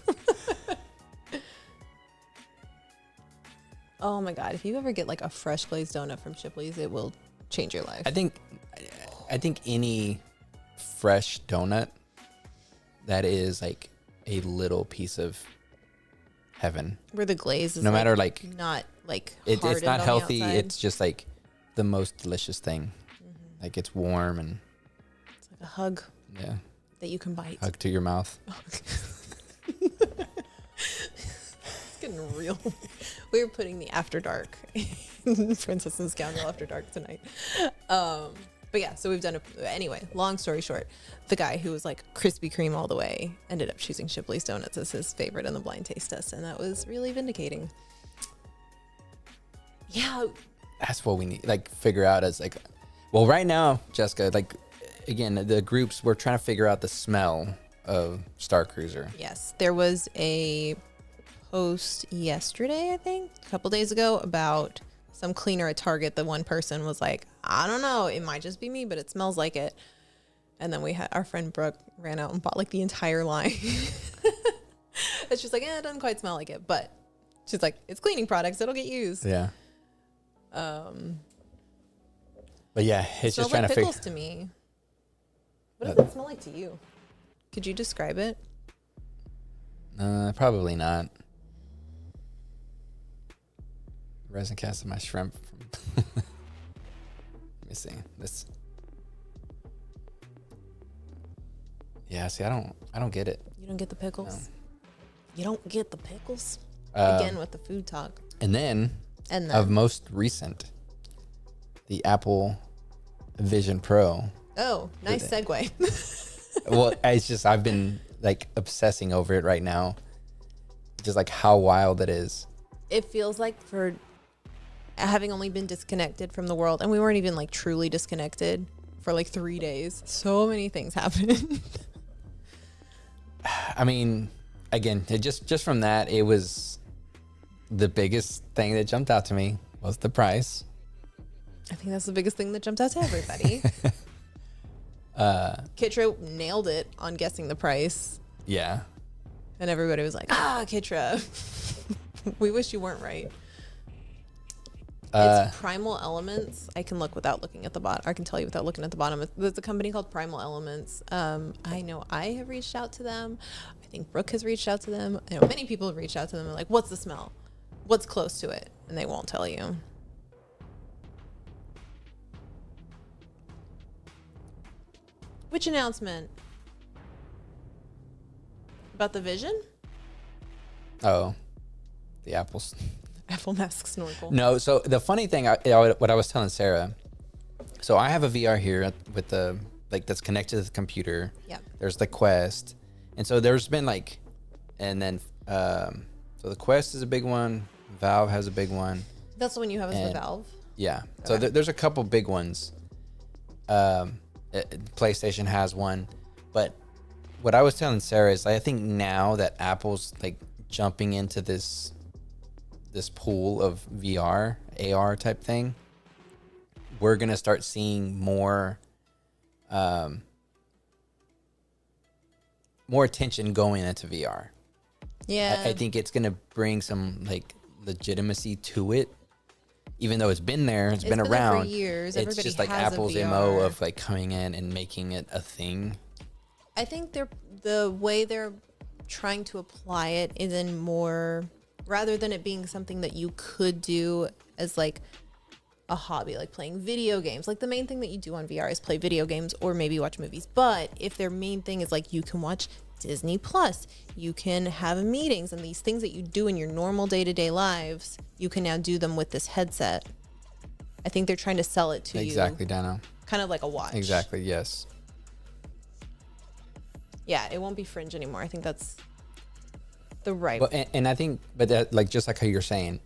A: Oh my God. If you ever get like a fresh glazed donut from Shipley's, it will change your life.
B: I think any fresh donut that is like a little piece of heaven.
A: Where the glaze is
B: no matter like
A: not like
B: it's not healthy. It's
A: just
B: just like the most delicious thing. Mm-hmm. Like it's warm and
A: it's like a hug.
B: Yeah.
A: That you can bite.
B: Hug to your mouth.
A: It's getting real. We were putting the After Dark Princess and Scoundrel After Dark tonight. But yeah, so we've done anyway, long story short, the guy who was like Krispy Kreme all the way ended up choosing Shipley's Donuts as his favorite in the blind taste test. And that was really vindicating. Yeah.
B: That's what we need. Like figure out as like, well, right now, Jessica, like again, the groups, we're trying to figure out the smell of Starcruiser.
A: Yes. There was a post yesterday, I think, a couple days ago about some cleaner at Target, the one person was like, I don't know, it might just be me, but it smells like it. And then we had our friend Brooke ran out and bought like the entire line. And she's like, it doesn't quite smell like it, but she's like, it's cleaning products, it'll get used.
B: Yeah. But yeah, it's just trying
A: like
B: to
A: pickles
B: figure.
A: To me. What does it smell like to you? Could you describe it?
B: Probably not. Resin cast of my shrimp. Let me see this. Yeah, see, I don't get it.
A: You don't get the pickles?
B: No.
A: You don't get the pickles? Again with the food talk.
B: And then of most recent, the Apple Vision Pro.
A: Oh, nice segue.
B: Well, it's just I've been like obsessing over it right now. Just like how wild it is.
A: It feels like for having only been disconnected from the world, and we weren't even like truly disconnected for like 3 days. So many things happened.
B: I mean, again, just from that, it was the biggest thing that jumped out to me was the price.
A: I think that's the biggest thing that jumped out to everybody. Kitra nailed it on guessing the price.
B: Yeah.
A: And everybody was like, Kitra. We wish you weren't right. It's Primal Elements. I can look without looking at the bottom. I can tell you without looking at the bottom. There's a company called Primal Elements. I know I have reached out to them. I think Brooke has reached out to them. I know many people have reached out to them. They're like, what's the smell? What's close to it? And they won't tell you. Which announcement? About the Vision?
B: Oh, the Apple's.
A: Apple Mask Snorkel.
B: No, so the funny thing, what I was telling Sarah, so I have a VR here with the, like, that's connected to the computer.
A: Yep.
B: There's the Quest. And so there's been like, and then, so the Quest is a big one. Valve has a big one.
A: That's the one you have as the Valve?
B: Yeah. So
A: Okay.
B: there's a couple big ones. PlayStation has one. But what I was telling Sarah is I think now that Apple's like jumping into this pool of VR, AR type thing, we're going to start seeing more attention going into VR.
A: Yeah.
B: I think it's going to bring some like legitimacy to it, even though it's been there, it's been around
A: there for years.
B: It's
A: Everybody
B: just like
A: has
B: Apple's
A: a
B: MO
A: VR.
B: of like coming in and making it a thing.
A: I think the way they're trying to apply it is in more, rather than it being something that you could do as like a hobby, like playing video games. Like the main thing that you do on VR is play video games or maybe watch movies. But if their main thing is like you can watch Disney Plus, you can have meetings and these things that you do in your normal day-to-day lives, you can now do them with this headset. I think they're trying to sell it to you.
B: Exactly, Dano.
A: Kind of like a watch.
B: Exactly, yes.
A: Yeah, it won't be fringe anymore. I think that's the right.
B: Well, and I think, but that, like, just like how you're saying,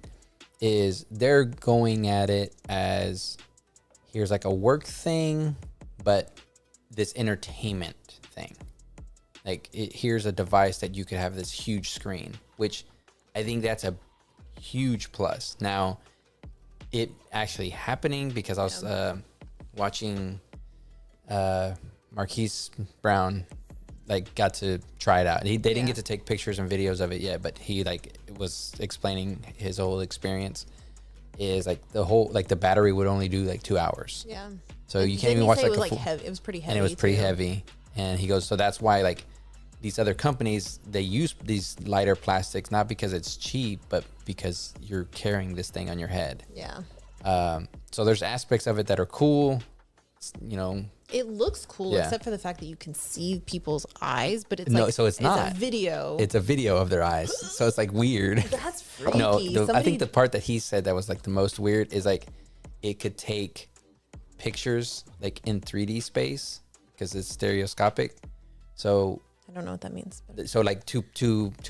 B: is they're going at it as here's like a work thing, but this entertainment thing. Like, here's a device that you could have this huge screen, which I think that's a huge plus. Now, it actually happening because I was watching Marquise Brown like got to try it out. They didn't get to take pictures and videos of it yet, but he like was explaining his whole experience. Is like the whole like the battery would only do like 2 hours.
A: Yeah.
B: So you can't even watch
A: it
B: like
A: was
B: the full,
A: heavy. It was pretty heavy.
B: and it was pretty
A: too.
B: heavy. And he goes, so that's why like these other companies, they use these lighter plastics, not because it's cheap, but because you're carrying this thing on your head.
A: Yeah.
B: So there's aspects of it that are cool, you know.
A: It looks cool,
B: Yeah.
A: except for the fact that you can see people's eyes, but it's
B: No,
A: like,
B: so it's not.
A: a video.
B: It's a video of their eyes. So it's like weird.
A: That's freaky.
B: No, I think the part that he said that was like the most weird is like it could take pictures like in 3D space because it's stereoscopic. So
A: I don't know what that means. But.
B: so like two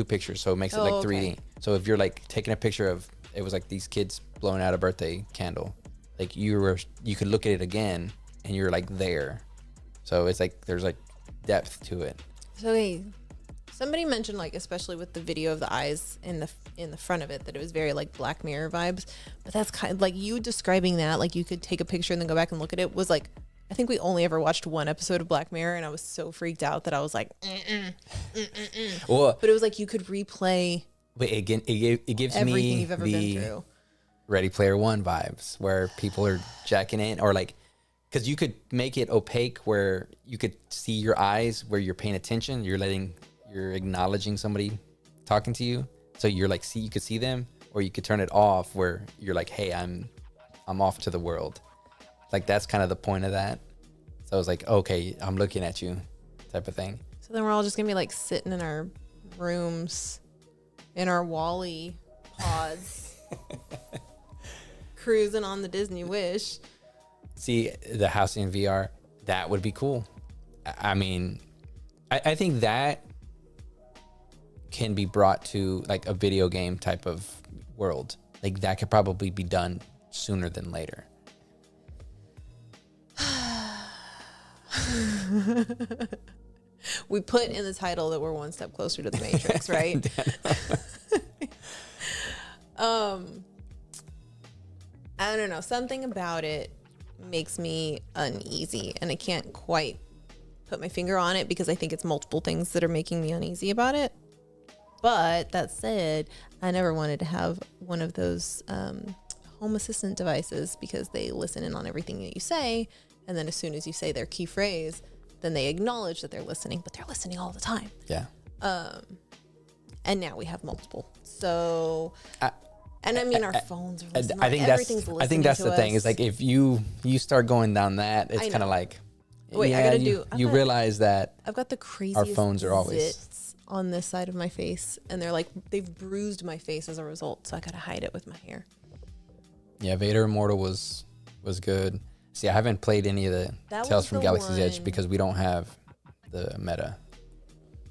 B: pictures, so it makes it like 3D.
A: Okay.
B: So if you're like taking a picture of, it was like these kids blowing out a birthday candle, like you could look at it again and you're like there. So it's like there's like depth to it.
A: So wait, Somebody mentioned, like, especially with the video of the eyes in the front of it, that it was very like Black Mirror vibes. But that's kind of like you describing that, like you could take a picture and then go back and look at it, was like, I think we only ever watched one episode of Black Mirror, and I was so freaked out that I was like, Well, but it was like you could replay.
B: But again, it gives
A: everything
B: me
A: you've ever been through.
B: Ready Player One vibes, where people are jacking in, or like, because you could make it opaque where you could see your eyes, where you're paying attention, you're acknowledging somebody talking to you, so you're like, you could see them, or you could turn it off where you're like, hey, I'm off to the world. Like, that's kind of the point of that. So I was like, okay, I'm looking at you, type of thing.
A: So then we're all just gonna be like sitting in our rooms, in our Wall-E pods, cruising on the Disney Wish.
B: See, the house in VR, that would be cool. I mean, I think that can be brought to like a video game type of world. Like, that could probably be done sooner than later.
A: We put in the title that we're one step closer to the Matrix, right? I don't know. Something about it makes me uneasy, and I can't quite put my finger on it because I think it's multiple things that are making me uneasy about it. But that said, I never wanted to have one of those home assistant devices, because they listen in on everything that you say, and then as soon as you say their key phrase, then they acknowledge that they're listening, but they're listening all the time.
B: Yeah.
A: And now we have multiple. So, and I mean, our phones are listening.
B: I think that's the thing. Is like, if you start going down that, it's kind of like,
A: wait, yeah,
B: you realize that
A: I've got the craziest
B: our phones are always
A: zits on this side of my face, and they've bruised my face as a result, so I gotta hide it with my hair.
B: Yeah, Vader Immortal was good. See, I haven't played any of the Tales from Galaxy's Edge because we don't have the meta.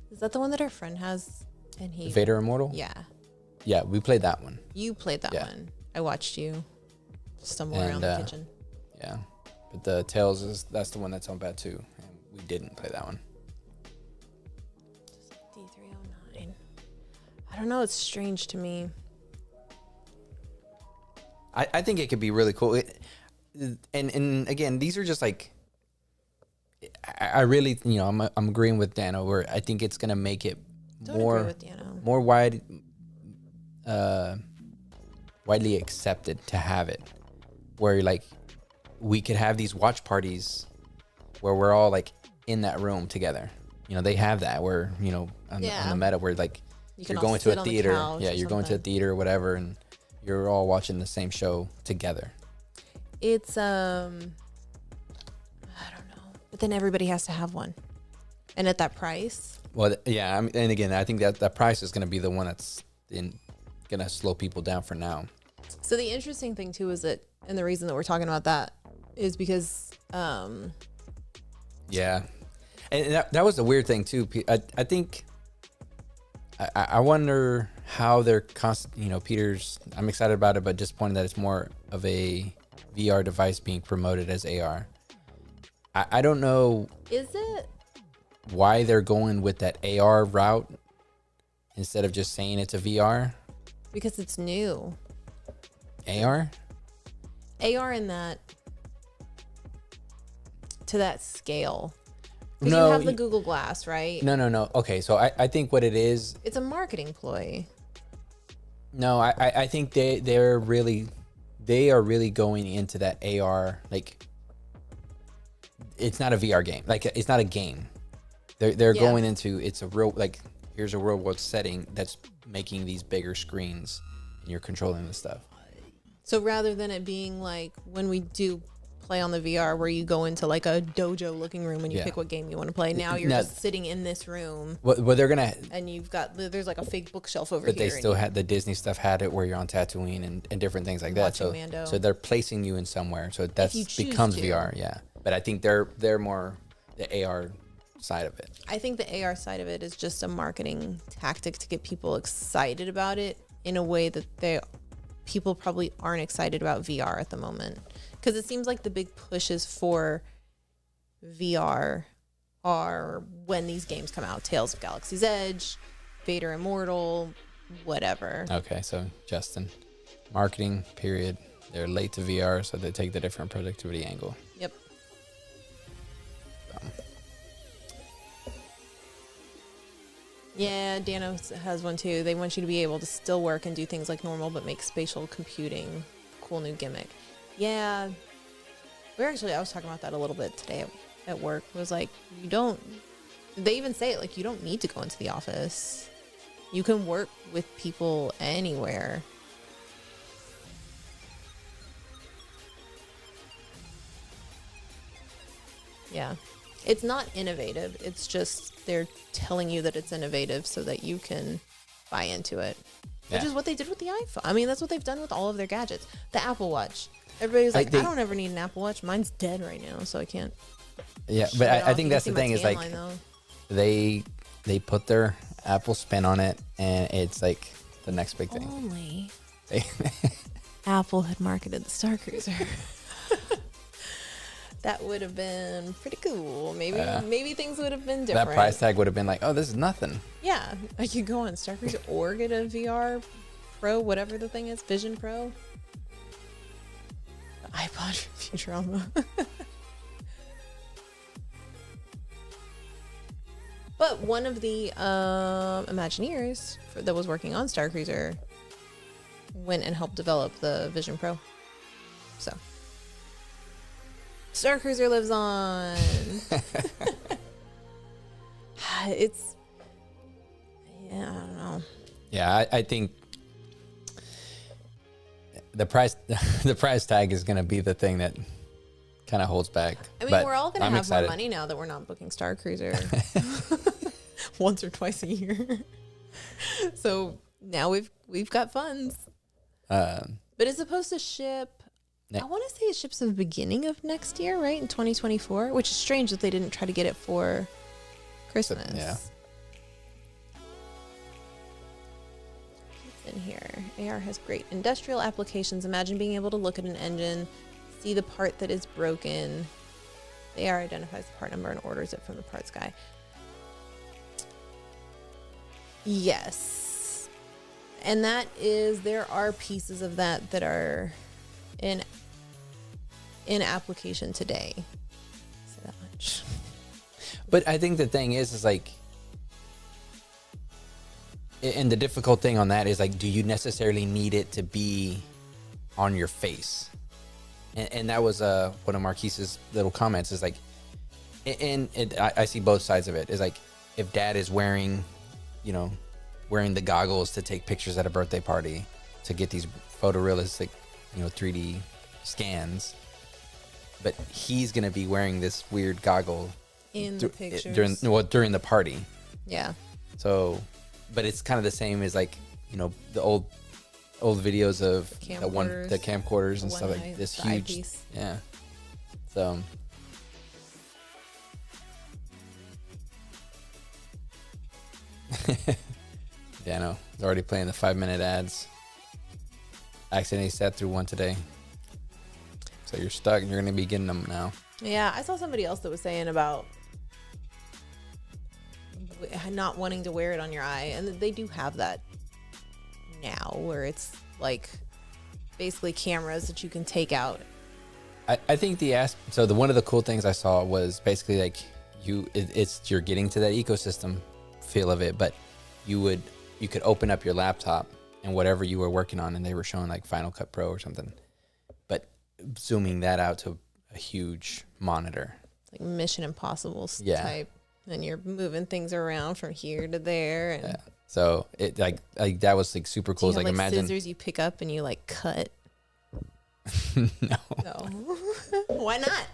A: Is that the one that our friend has? And
B: Vader Immortal?
A: Yeah.
B: Yeah, we played that one.
A: You played that one. I watched you stumble around the kitchen.
B: Yeah. But the Tales, that's the one that's on bad too. And we didn't play that one.
A: D309. I don't know. It's strange to me.
B: I think it could be really cool. And again, these are just like, I really, I'm agreeing with Dano, where I think it's gonna make it more widely accepted to have it, where like we could have these watch parties where we're all like in that room together. They have that where on the meta where like you're going to a theater, you're going to a theater or whatever, and you're all watching the same show together.
A: It's I don't know, but then everybody has to have one, and at that price.
B: Well, yeah, I mean, and again, I think that price is going to be the one that's going to slow people down for now.
A: So the interesting thing too is that, and the reason that we're talking about that is because
B: yeah, and that was the weird thing too. I think I wonder how they're Peter's. I'm excited about it, but disappointed that it's more of a VR device being promoted as AR. I don't know.
A: Is it?
B: Why they're going with that AR route instead of just saying it's a VR?
A: Because it's new.
B: AR
A: in that, to that scale. Because
B: No,
A: you have the Google Glass, right?
B: No. Okay, so I think what it is,
A: it's a marketing ploy.
B: No, I think they are really going into that AR, like, it's not a VR game. Like, it's not a game. They're going into, it's a real, like, here's a real world setting that's making these bigger screens and you're controlling the stuff.
A: So rather than it being like when we do play on the VR where you go into like a dojo looking room and you pick what game you want to play, now you're just sitting in this room.
B: Well, they're gonna,
A: and there's like a fake bookshelf over
B: but
A: here.
B: But they still had the Disney stuff, had it where you're on Tatooine and different things like that. So
A: Mando.
B: So they're placing you in somewhere. So that becomes VR. Yeah. But I think they're more the AR side of it.
A: I think the AR side of it is just a marketing tactic to get people excited about it in a way that people probably aren't excited about VR at the moment. Because it seems like the big push is for VR are when these games come out. Tales of Galaxy's Edge, Vader Immortal, whatever.
B: Okay, so Justin, marketing period. They're late to VR, so they take the different productivity angle.
A: Yep. Yeah, Dano has one too. They want you to be able to still work and do things like normal, but make spatial computing cool new gimmick. Yeah. I was talking about that a little bit today at work. It was like, they even say it, like, you don't need to go into the office. You can work with people anywhere. Yeah. It's not innovative. It's just they're telling you that it's innovative so that you can buy into it. Yeah. Which is what they did with the iPhone. I mean, that's what they've done with all of their gadgets. The Apple Watch. Everybody's like, I don't ever need an Apple Watch. Mine's dead right now, so I can't.
B: Yeah, but I think that's the thing is, like, they put their Apple spin on it, and it's like the next big thing.
A: Only Apple had marketed the Starcruiser. That would have been pretty cool. Maybe things would have been different.
B: That price tag would have been like, oh, this is nothing.
A: Yeah, I could go on Starcruiser or get a VR Pro, whatever the thing is, Vision Pro. The iPod for Futurama. But one of the Imagineers that was working on Starcruiser went and helped develop the Vision Pro. So Starcruiser lives on. I don't know.
B: Yeah, I think the price tag is going to be the thing that kind of holds back.
A: I mean, we're all going to have more money now that we're not booking Starcruiser once or twice a year. So now we've got funds. But it's supposed to ship. I want to say it ships at the beginning of next year, right? In 2024, which is strange that they didn't try to get it for Christmas.
B: Yeah.
A: It's in here. AR has great industrial applications. Imagine being able to look at an engine, see the part that is broken. The AR identifies the part number and orders it from the parts guy. Yes. And there are pieces of that are in application today. So that much.
B: But I think the thing is like, and the difficult thing on that is like, do you necessarily need it to be on your face? And that was one of Marquise's little comments is like, and I see both sides of it. Is like, if dad is wearing the goggles to take pictures at a birthday party to get these photorealistic, 3D scans, but he's gonna be wearing this weird goggle
A: in the pictures
B: during the party.
A: Yeah.
B: So, but it's kind of the same as like the old videos of the camcorders and stuff like this huge. Eyepiece. Yeah. So. Dano is already playing the 5-minute ads. Accidentally sat through one today. So you're stuck and you're going to be getting them now.
A: Yeah, I saw somebody else that was saying about not wanting to wear it on your eye. And they do have that now where it's like basically cameras that you can take out.
B: I think one of the cool things I saw was basically like you're getting to that ecosystem feel of it, but you could open up your laptop and whatever you were working on, and they were showing like Final Cut Pro or something, but zooming that out to a huge monitor,
A: like Mission Impossible type, and you're moving things around from here to there. And
B: so it like that was like super cool.
A: Do you have,
B: imagine
A: scissors you pick up and you like cut.
B: No.
A: Why not?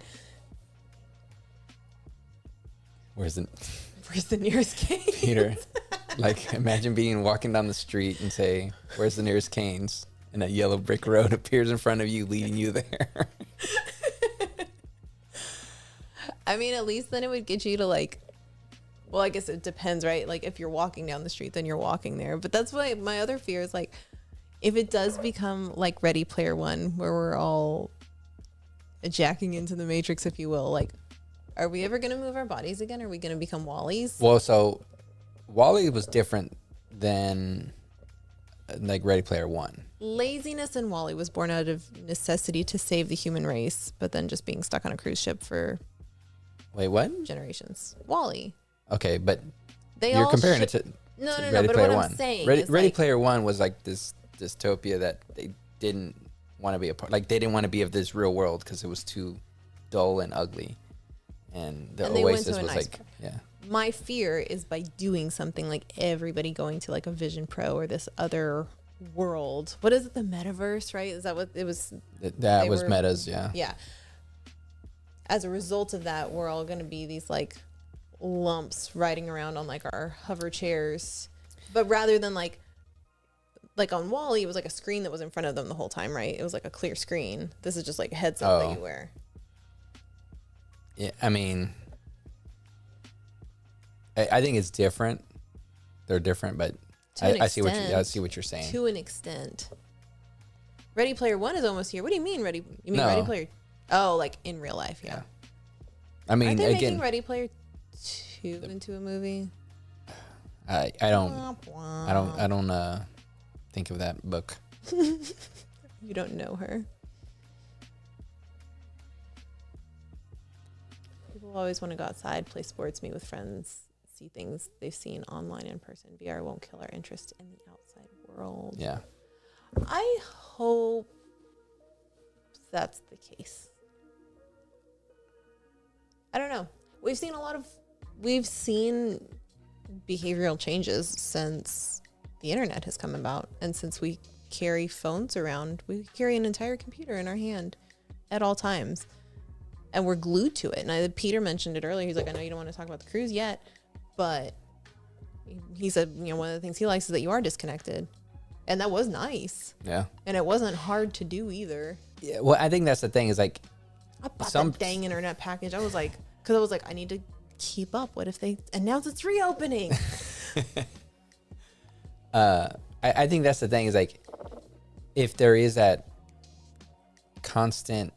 B: Where's the
A: nearest Cane's?
B: Peter, like imagine walking down the street and say, where's the nearest Cane's? And a yellow brick road appears in front of you, leading you there.
A: I mean, at least then it would get you to like, well, I guess it depends, right? Like if you're walking down the street, then you're walking there. But that's why my other fear is like, if it does become like Ready Player One, where we're all jacking into the Matrix, if you will, like Are we ever going to move our bodies again? Are we going to become Wallies?
B: Well, so Wall-E was different than like Ready Player One.
A: Laziness in Wall-E was born out of necessity to save the human race, but then just being stuck on a cruise ship for
B: generations.
A: Wall-E.
B: Okay, but you're comparing it to Ready Player One. Ready Player One was like this dystopia that they didn't want to be a part. Like they didn't want to be of this real world because it was too dull and ugly. And the Oasis was like, yeah.
A: My fear is by doing something like everybody going to like a Vision Pro or this other world. What is it? The metaverse, right? Is that what it was?
B: That was metas, yeah.
A: Yeah. As a result of that, we're all going to be these like lumps riding around on like our hover chairs. But rather than like on Wall-E, it was like a screen that was in front of them the whole time, right? It was like a clear screen. This is just like a headset that you wear.
B: Yeah, I mean, I think it's different. They're different, but I see what you're saying.
A: To an extent. Ready Player One is almost here. What do you mean Ready? You mean
B: No.
A: Ready Player? Oh, like in real life, yeah.
B: I mean,
A: Are they
B: again,
A: making Ready Player 2 into a movie?
B: I don't think of that book.
A: You don't know her. People always want to go outside, play sports, meet with friends, see things they've seen online in person. VR won't kill our interest in the outside world.
B: Yeah.
A: I hope that's the case. I don't know. We've seen behavioral changes since the internet has come about, and since we carry phones around, we carry an entire computer in our hand at all times, and we're glued to it. And Peter mentioned it earlier. He's like, I know you don't want to talk about the cruise yet, but he said, one of the things he likes is that you are disconnected, and that was nice.
B: Yeah.
A: And it wasn't hard to do either.
B: Yeah. Well, I think that's the thing is like,
A: I bought that dang internet package. I was like, I need to keep up. What if they announce it's reopening?
B: I think that's the thing is like, if there is that constant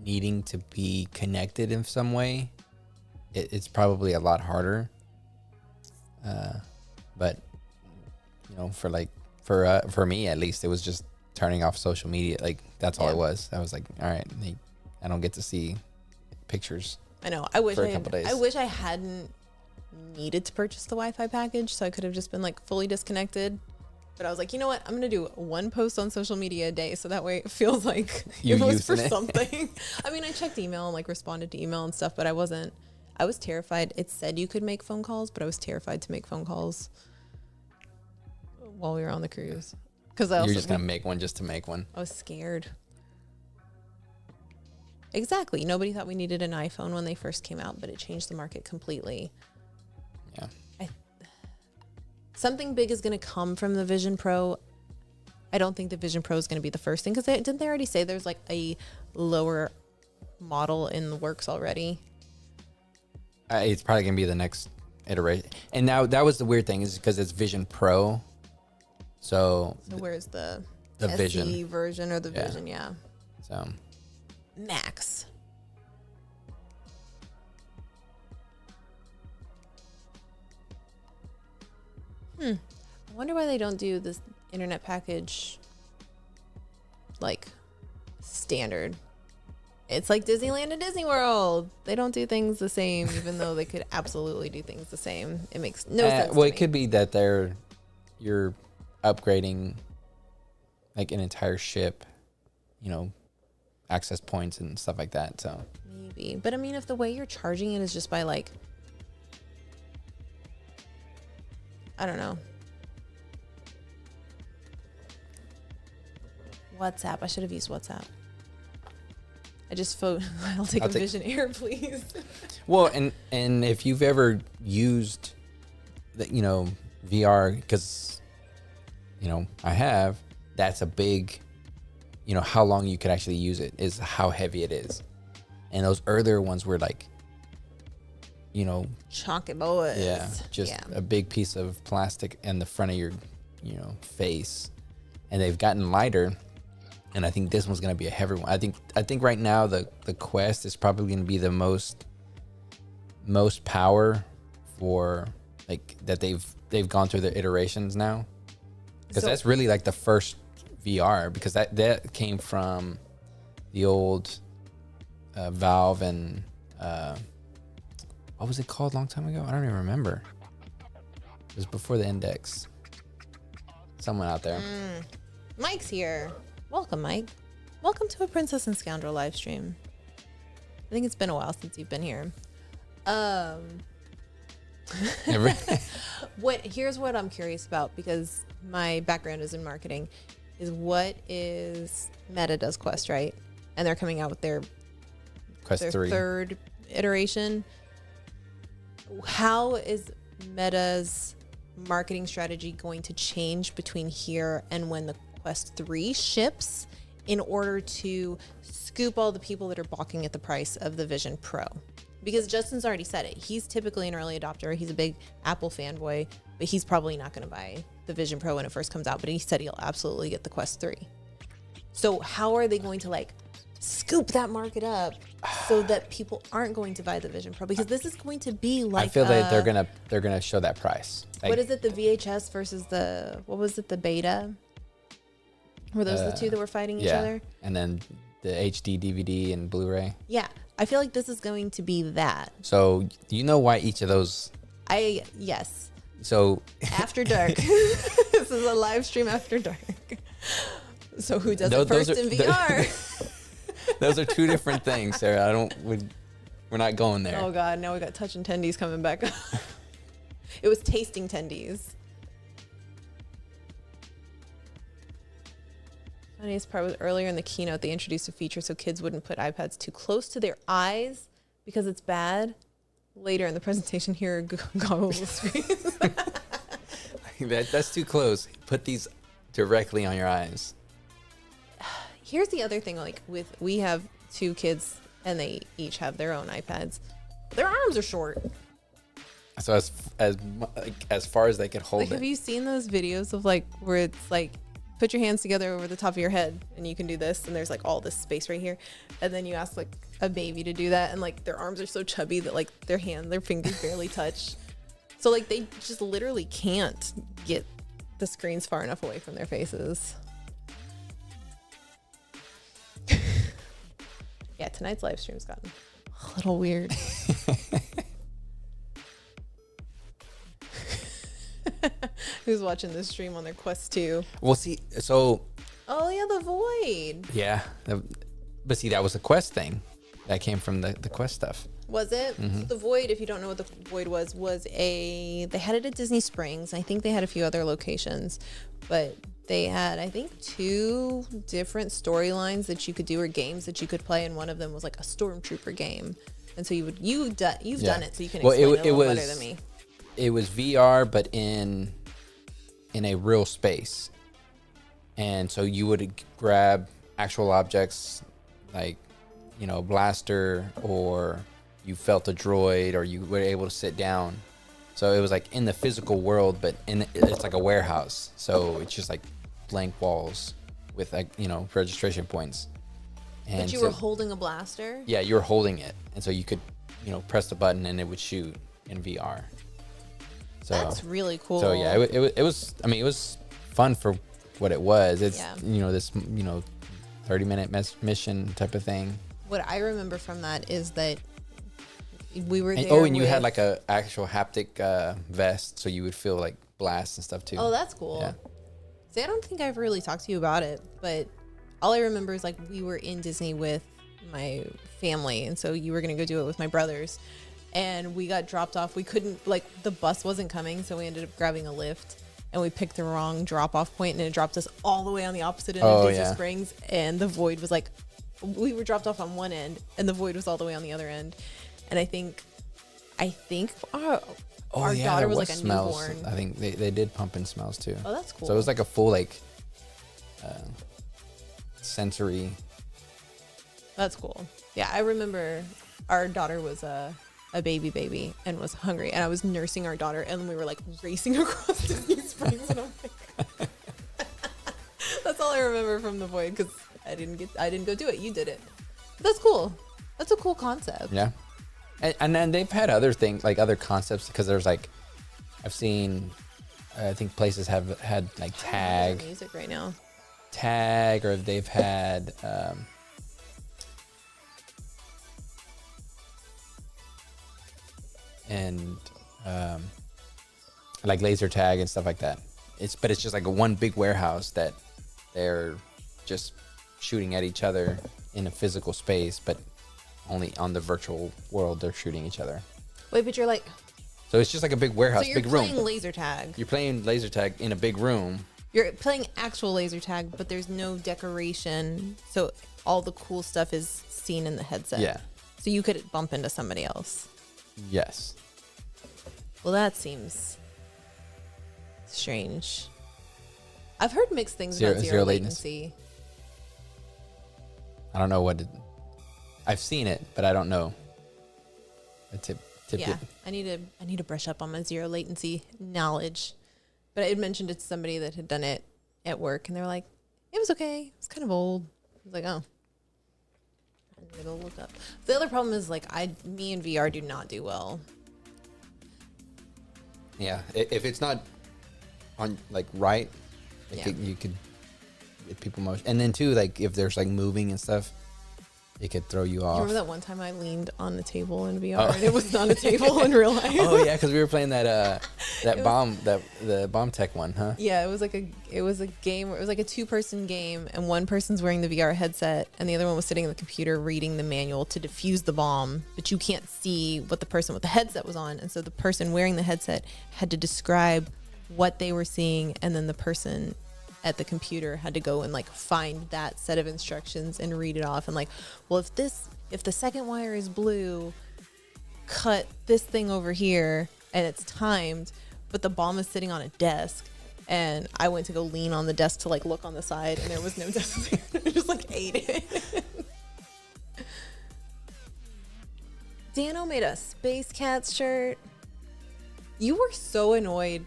B: needing to be connected in some way, it's probably a lot harder. But for me at least, it was just turning off social media. Like that's all it was. I was like, all right, I don't get to see pictures.
A: I know. I wish I hadn't needed to purchase the Wi-Fi package, so I could have just been like fully disconnected. But I was like, you know what? I'm gonna do one post on social media a day, so that way it feels like it was for something. I mean, I checked email and like responded to email and stuff, but I was terrified. It said you could make phone calls, but I was terrified to make phone calls while we were on the cruise. Because you're
B: just gonna make one just to make one.
A: I was scared. Exactly. Nobody thought we needed an iPhone when they first came out, but it changed the market completely.
B: Yeah.
A: Something big is going to come from the Vision Pro. I don't think the Vision Pro is going to be the first thing, because didn't they already say there's like a lower model in the works already?
B: It's probably going to be the next iteration. And now that was the weird thing, is because it's Vision Pro. So
A: where's the
B: SE
A: Vision version or the Vision? Yeah.
B: So
A: Max. I wonder why they don't do this internet package like standard. It's like Disneyland and Disney World. They don't do things the same, even though they could absolutely do things the same. It makes no sense.
B: Well, it could be that you're upgrading like an entire ship, access points and stuff like that. So
A: maybe, but I mean, if the way you're charging it is just by like, I don't know. WhatsApp. I should have used WhatsApp. I'll take a Vision Air, please.
B: Well, and if you've ever used the, VR, because, I have, that's a big, how long you could actually use it is how heavy it is. And those earlier ones were like,
A: chunky boys.
B: Yeah, a big piece of plastic in the front of your, face, and they've gotten lighter. And I think this one's gonna be a heavy one. I think right now the Quest is probably gonna be the most most power for like that they've gone through their iterations now, because that's really like the first VR, because that came from the old Valve and what was it called a long time ago? I don't even remember. It was before the Index. Someone out there.
A: Mike's here. Welcome, Mike. Welcome to a Princess and Scoundrel live stream. I think it's been a while since you've been here. Here's what I'm curious about, because my background is in marketing, is what is Meta does Quest, right? And they're coming out with their
B: Quest 3.
A: third iteration. How is Meta's marketing strategy going to change between here and when the Quest 3 ships in order to scoop all the people that are balking at the price of the Vision Pro? Because Justin's already said it. He's typically an early adopter. He's a big Apple fanboy, but he's probably not going to buy the Vision Pro when it first comes out. But he said he'll absolutely get the Quest 3. So how are they going to like scoop that market up so that people aren't going to buy the Vision Pro? Because this is going to be like,
B: I feel that they're gonna show that price. Like,
A: what is it? The VHS versus the, what was it? The beta? Were those the two that were fighting each other?
B: And then the HD DVD and Blu-ray.
A: Yeah. I feel like this is going to be that.
B: So you know why each of those?
A: Yes.
B: So
A: After dark. This is a live stream after dark. So who does it first in VR?
B: Those are two different things, Sarah. We're not going there.
A: Oh God, now we got touching tendies coming back up. It was tasting tendies. Funniest part was earlier in the keynote, they introduced a feature so kids wouldn't put iPads too close to their eyes because it's bad. Later in the presentation, here are goggle screens.
B: That's too close. Put these directly on your eyes.
A: Here's the other thing, like we have two kids and they each have their own iPads. Their arms are short.
B: So as far as they could hold
A: like,
B: it.
A: have you seen those videos of like where it's like put your hands together over the top of your head and you can do this and there's like all this space right here, and then you ask like a baby to do that and like their arms are so chubby that like their fingers barely touch. So like they just literally can't get the screens far enough away from their faces. Yeah, tonight's live stream's gotten a little weird. Who's watching this stream on their Quest 2?
B: Well, see, so.
A: Oh yeah, the Void.
B: Yeah, but see, that was a Quest thing. That came from the Quest stuff.
A: Was it?
B: Mm-hmm.
A: The Void, if you don't know what the Void was they had it at Disney Springs. I think they had a few other locations, but they had, I think, 2 different storylines that you could do, or games that you could play, and one of them was like a Stormtrooper game. And so you've done it, so you can explain it a little better than me.
B: It was VR, but in a real space. And so you would grab actual objects like, blaster, or you felt a droid, or you were able to sit down. So it was like in the physical world, but it's like a warehouse. So it's just like blank walls with like, registration points. And
A: but you were holding a blaster?
B: Yeah, you were holding it. And so you could, press the button and it would shoot in VR. So
A: that's really cool.
B: So yeah, it was fun for what it was. It's, this, 30-minute mission type of thing.
A: What I remember from that is that we were there.
B: And you had like a actual haptic vest, so you would feel like blasts and stuff too.
A: Oh, that's cool.
B: Yeah.
A: See, I don't think I've really talked to you about it, but all I remember is like we were in Disney with my family, and so you were gonna go do it with my brothers, and we got dropped off. We couldn't, like, the bus wasn't coming, so we ended up grabbing a Lyft, and we picked the wrong drop-off point, and it dropped us all the way on the opposite end of Disney Springs, and the Void was like, we were dropped off on one end, and the Void was all the way on the other end. And I think our daughter was like a
B: smells.
A: newborn.
B: I think they did pump in smells too.
A: Oh, that's cool.
B: So it was like a full sensory.
A: That's cool. Yeah, I remember our daughter was a baby and was hungry, and I was nursing our daughter, and we were like racing across Disney Springs, and I'm like, that's all I remember from the Void, because I didn't go do it. You did it. But that's cool. That's a cool concept.
B: Yeah. And then they've had other things, like other concepts, because there's like, I've seen, I think places have had like tag.
A: Music right now.
B: Tag, or they've had, like laser tag and stuff like that. But it's just like a one big warehouse that they're just shooting at each other in a physical space, but only on the virtual world they're shooting each other.
A: Wait, but you're like...
B: So it's just like a big warehouse,
A: big room.
B: So
A: you're playing laser tag.
B: You're playing laser tag in a big room.
A: You're playing actual laser tag, but there's no decoration. So all the cool stuff is seen in the headset.
B: Yeah.
A: So you could bump into somebody else.
B: Yes.
A: Well, that seems strange. I've heard mixed things about zero latency.
B: I don't know I've seen it, but I don't know.
A: Yeah, I need to brush up on my zero latency knowledge. But I had mentioned it to somebody that had done it at work, and they were like, "It was okay. It's kind of old." I was like, "Oh." I need to look up. The other problem is like me and VR do not do well.
B: Yeah, if it's not on like right, you could get people motion, and then too like if there's like moving and stuff, it could throw you off.
A: Remember that one time I leaned on the table in VR and it was not a table in real life?
B: Oh yeah, because we were playing that the bomb tech one, huh?
A: Yeah, it was a game where it was like a 2-person game, and one person's wearing the VR headset and the other one was sitting in the computer reading the manual to defuse the bomb, but you can't see what the person with the headset was on, and so the person wearing the headset had to describe what they were seeing, and then the person at the computer had to go and like find that set of instructions and read it off, and like, well, if the second wire is blue, cut this thing over here, and it's timed, but the bomb is sitting on a desk, and I went to go lean on the desk to like look on the side, and there was no desk there. I just like ate it. Dano made a Space Cats shirt. You were so annoyed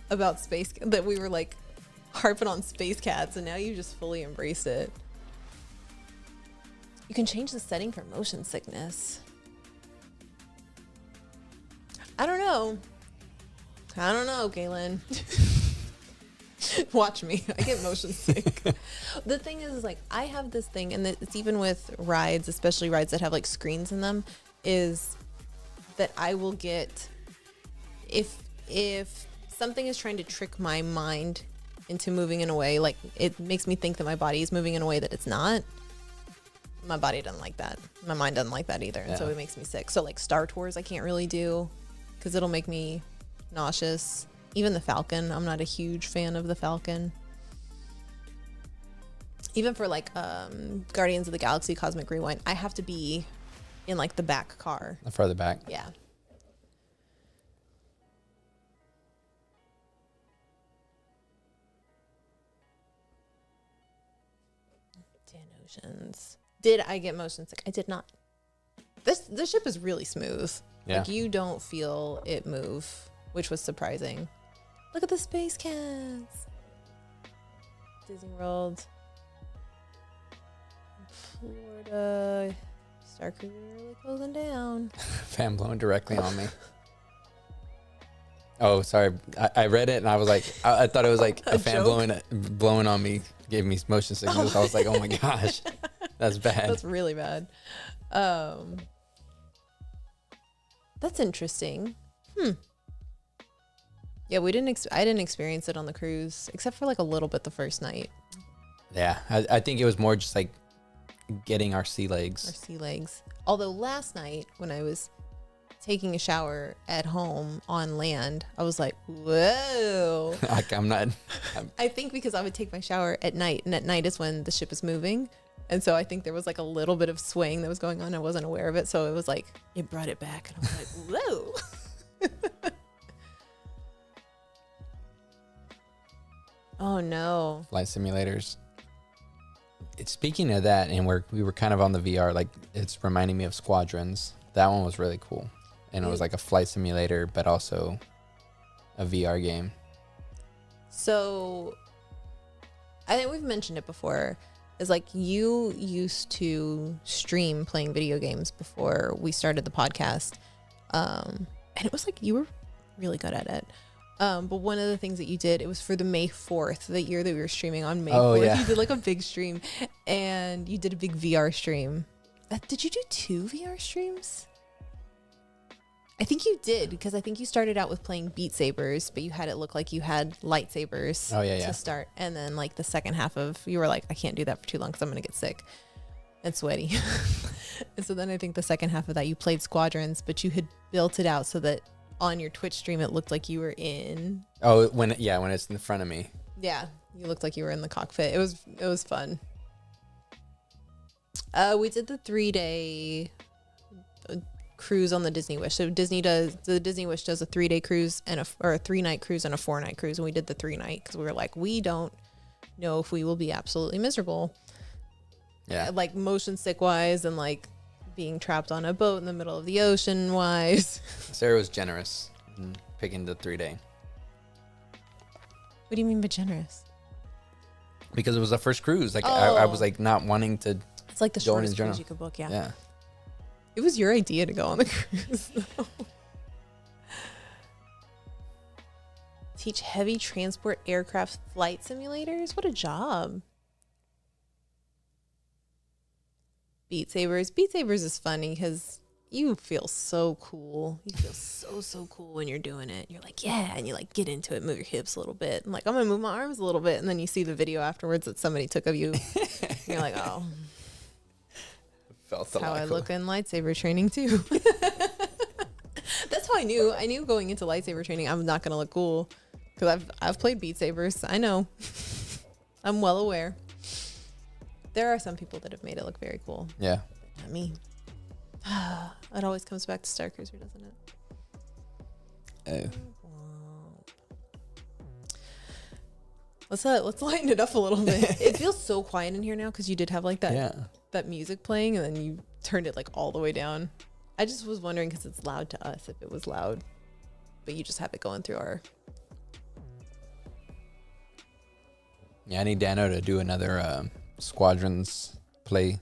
A: about that we were like harping on Space Cats, and now you just fully embraced it. You can change the setting for motion sickness. I don't know, Galen. Watch me. I get motion sick. The thing is like, I have this thing, and it's even with rides, especially rides that have like screens in them, is that I will get, if something is trying to trick my mind into moving in a way, like it makes me think that my body is moving in a way that it's not. My body doesn't like that. My mind doesn't like that either. And so it makes me sick. So like Star Tours, I can't really do because it'll make me nauseous. Even the Falcon, I'm not a huge fan of the Falcon. Even for like Guardians of the Galaxy Cosmic Rewind, I have to be in like the back car.
B: Further back.
A: Yeah. Oceans. Did I get motion sick? I did not. This ship is really smooth.
B: Yeah.
A: Like you don't feel it move, which was surprising. Look at the Space Cats. Disney World. Florida. Starcruiser really closing down.
B: Fan blowing directly on me. Oh, sorry. I read it and I was like, I thought it was like a fan blowing on me, gave me motion sickness. I was like, oh my gosh, that's bad.
A: That's really bad. That's interesting. Yeah, we didn't. I didn't experience it on the cruise, except for like a little bit the first night.
B: Yeah, I think it was more just like getting our sea legs.
A: Although last night when I was taking a shower at home on land, I was like, whoa.
B: Like
A: I think because I would take my shower at night, and at night is when the ship is moving. And so I think there was like a little bit of swaying that was going on. I wasn't aware of it. So it was like, it brought it back. And I was like, whoa. Oh no.
B: Flight simulators. Speaking of that, and we were kind of on the VR, like it's reminding me of Squadrons. That one was really cool. And it was like a flight simulator, but also a VR game.
A: So I think we've mentioned it before, is like you used to stream playing video games before we started the podcast. And it was like you were really good at it. But one of the things that you did, it was for the May 4th, the year that we were streaming on May 4th. Yeah. You did like a big stream and you did a big VR stream. Did you do 2 VR streams? I think you did, because I think you started out with playing Beat Sabers, but you had it look like you had lightsabers to start. And then like the second half of, you were like, I can't do that for too long because I'm going to get sick and sweaty. And so then I think the second half of that, you played Squadrons, but you had built it out so that on your Twitch stream, it looked like you were in.
B: Oh, when it's in front of me.
A: Yeah, you looked like you were in the cockpit. It was fun. We did the 3-day cruise on the Disney Wish. So the Disney Wish does a 3-day cruise and a 3-night cruise and a 4-night cruise, and we did the 3-night because we were like, we don't know if we will be absolutely miserable.
B: Yeah,
A: like motion sick wise and like being trapped on a boat in the middle of the ocean wise.
B: Sarah was generous in picking the 3-day.
A: What do you mean by generous?
B: Because it was the first cruise. Like I was like not wanting to.
A: It's like the shortest cruise you could book.
B: Yeah.
A: It was your idea to go on the cruise, though. Teach heavy transport aircraft flight simulators? What a job. Beat Sabers. Beat Sabers is funny because you feel so cool. You feel so cool when you're doing it. You're like, yeah, and you like get into it, move your hips a little bit. I'm like, I'm going to move my arms a little bit. And then you see the video afterwards that somebody took of you. You're like, oh. That's how I look in lightsaber training too. That's how I knew going into lightsaber training I'm not gonna look cool, because I've played Beat Sabers. I know. I'm well aware. There are some people that have made it look very cool.
B: Yeah.
A: Not me. It always comes back to Starcruiser, doesn't it? Let's lighten it up a little bit. It feels so quiet in here now because you did have like that music playing and then you turned it like all the way down. I just was wondering because it's loud to us if it was loud, but you just have it going through our.
B: Yeah, I need Dano to do another Squadrons play.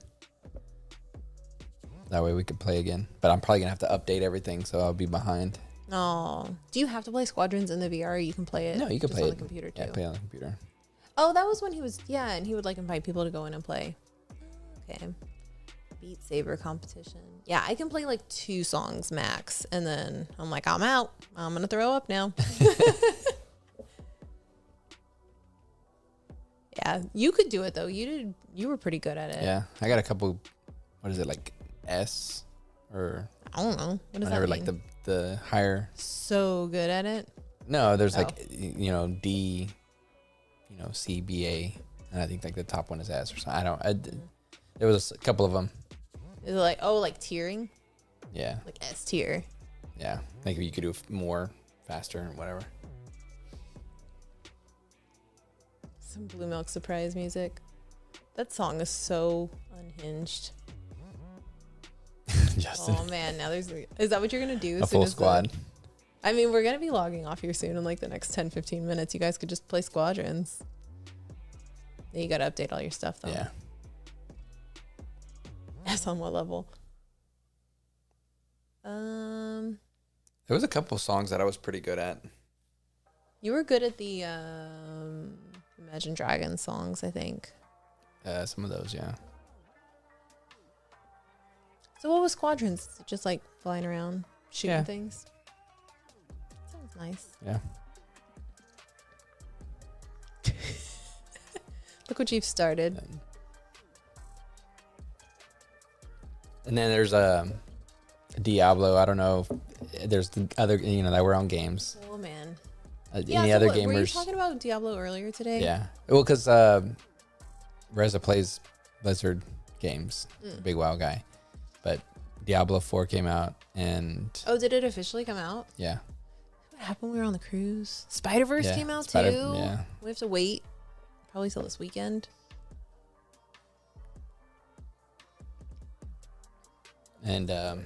B: That way we could play again. But I'm probably gonna have to update everything, so I'll be behind.
A: Oh, do you have to play Squadrons in the VR? Or you can play it.
B: No, you can play
A: on
B: it
A: the computer too.
B: Yeah, play on the computer.
A: Oh, that was when he was and he would like invite people to go in and play. Okay. Beat Saber competition. Yeah, I can play like 2 songs max, and then I'm like, I'm out. I'm gonna throw up now. Yeah, you could do it though. You were pretty good at it.
B: Yeah, I got a couple. What is it, like S or?
A: I don't know. What does that mean?
B: Like the higher.
A: So good at it.
B: No, there's like D, C, B, A, and I think like the top one is S or something. There was a couple of them.
A: Is it like tiering?
B: Yeah.
A: Like S tier.
B: Yeah, like you could do more faster and whatever.
A: Some Blue Milk surprise music. That song is so unhinged.
B: Justin.
A: Oh man, now is that what you're gonna do?
B: A full squad.
A: I mean, we're gonna be logging off here soon in like the next 10-15 minutes. You guys could just play Squadrons. Then you gotta update all your stuff though.
B: Yeah.
A: That's on what level?
B: There was a couple songs that I was pretty good at.
A: You were good at the Imagine Dragons songs, I think.
B: Some of those, yeah.
A: So what was Squadrons? Just like flying around, shooting things? Sounds nice.
B: Yeah.
A: Look what you've started.
B: And then there's Diablo. I don't know if there's the other, that were on games.
A: Oh man.
B: Any other gamers?
A: Were you talking about Diablo earlier today?
B: Yeah. Well, because Reza plays Blizzard games, big WoW guy. But Diablo 4 came out and...
A: Oh, did it officially come out?
B: Yeah.
A: What happened? We were on the cruise. Spider-Verse came out too?
B: Yeah.
A: We have to wait probably till this weekend.
B: And there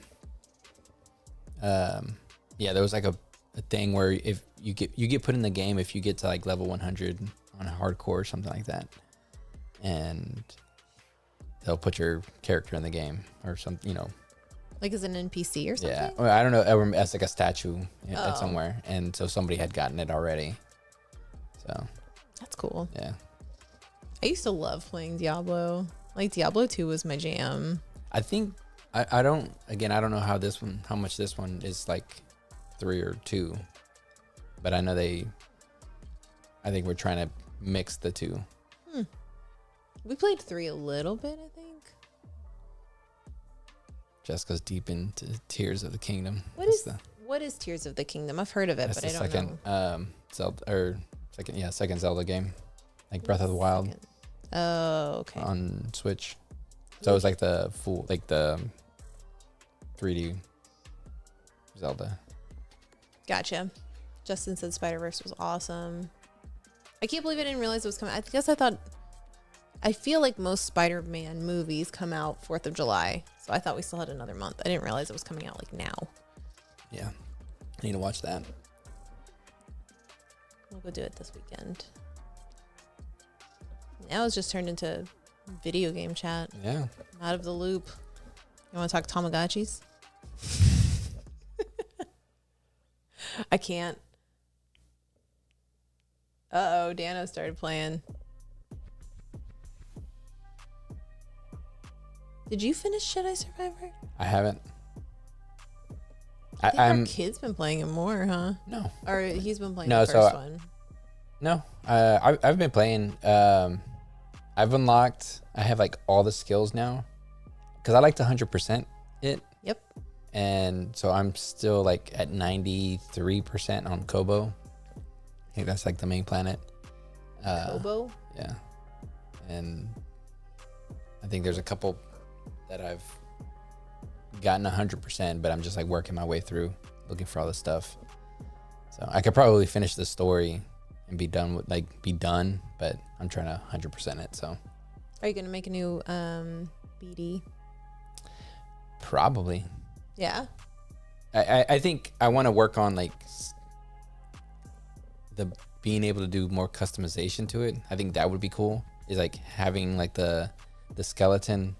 B: was like a thing where if you get put in the game if you get to like level 100 on hardcore or something like that, and they'll put your character in the game or something,
A: Like as an NPC or something?
B: Yeah, well, I don't know, as like a statue somewhere, and so somebody had gotten it already. So
A: that's cool.
B: Yeah,
A: I used to love playing Diablo. Like Diablo 2 was my jam.
B: I think I don't know how much this one is like 3 or 2, but I know I think we're trying to mix the two.
A: We played 3 a little bit, I think.
B: Jessica's deep into Tears of the Kingdom.
A: What is Tears of the Kingdom? I've heard of it, but I don't know.
B: Second Zelda game, like Breath of the Wild.
A: Oh, okay.
B: On Switch. So it was like the 3D Zelda.
A: Gotcha. Justin said Spider-Verse was awesome. I can't believe I didn't realize it was coming. I feel like most Spider-Man movies come out 4th of July. So I thought we still had another month. I didn't realize it was coming out like now.
B: Yeah. I need to watch that.
A: We'll go do it this weekend. Now it's just turned into video game chat.
B: Yeah.
A: I'm out of the loop. You want to talk Tamagotchis? I can't. Uh-oh, Dano started playing. Did you finish Jedi Survivor?
B: I haven't.
A: I think our kid's been playing it more, huh?
B: No.
A: Or he's been playing the first one.
B: No. I've been playing. I've unlocked. I have like all the skills now. Because I like to 100% it.
A: Yep.
B: And so I'm still like at 93% on Kobo. I think that's like the main planet.
A: Kobo?
B: Yeah. And I think there's a couple that I've gotten 100%, but I'm just like working my way through, looking for all the stuff. So I could probably finish the story and be done, but I'm trying to 100% it. So
A: are you going to make a new BD?
B: Probably.
A: Yeah.
B: I think I want to work on like the being able to do more customization to it. I think that would be cool. Is like having like the skeleton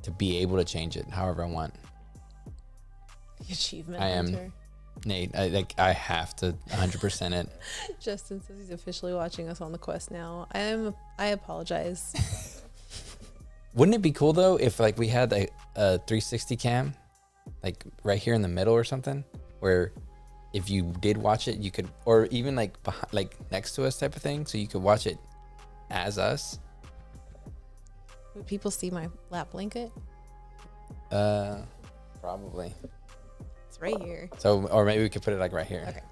B: to be able to change it however I want.
A: The achievement
B: I
A: hunter.
B: am Nate. I have to 100% it.
A: Justin says he's officially watching us on the quest now. I apologize.
B: Wouldn't it be cool though if like we had a 360 cam, like right here in the middle or something, where if you did watch it, you could, or even like behind, like next to us type of thing, so you could watch it as us.
A: Would people see my lap blanket?
B: Probably.
A: It's right here.
B: So, or maybe we could put it like right here.
A: Okay.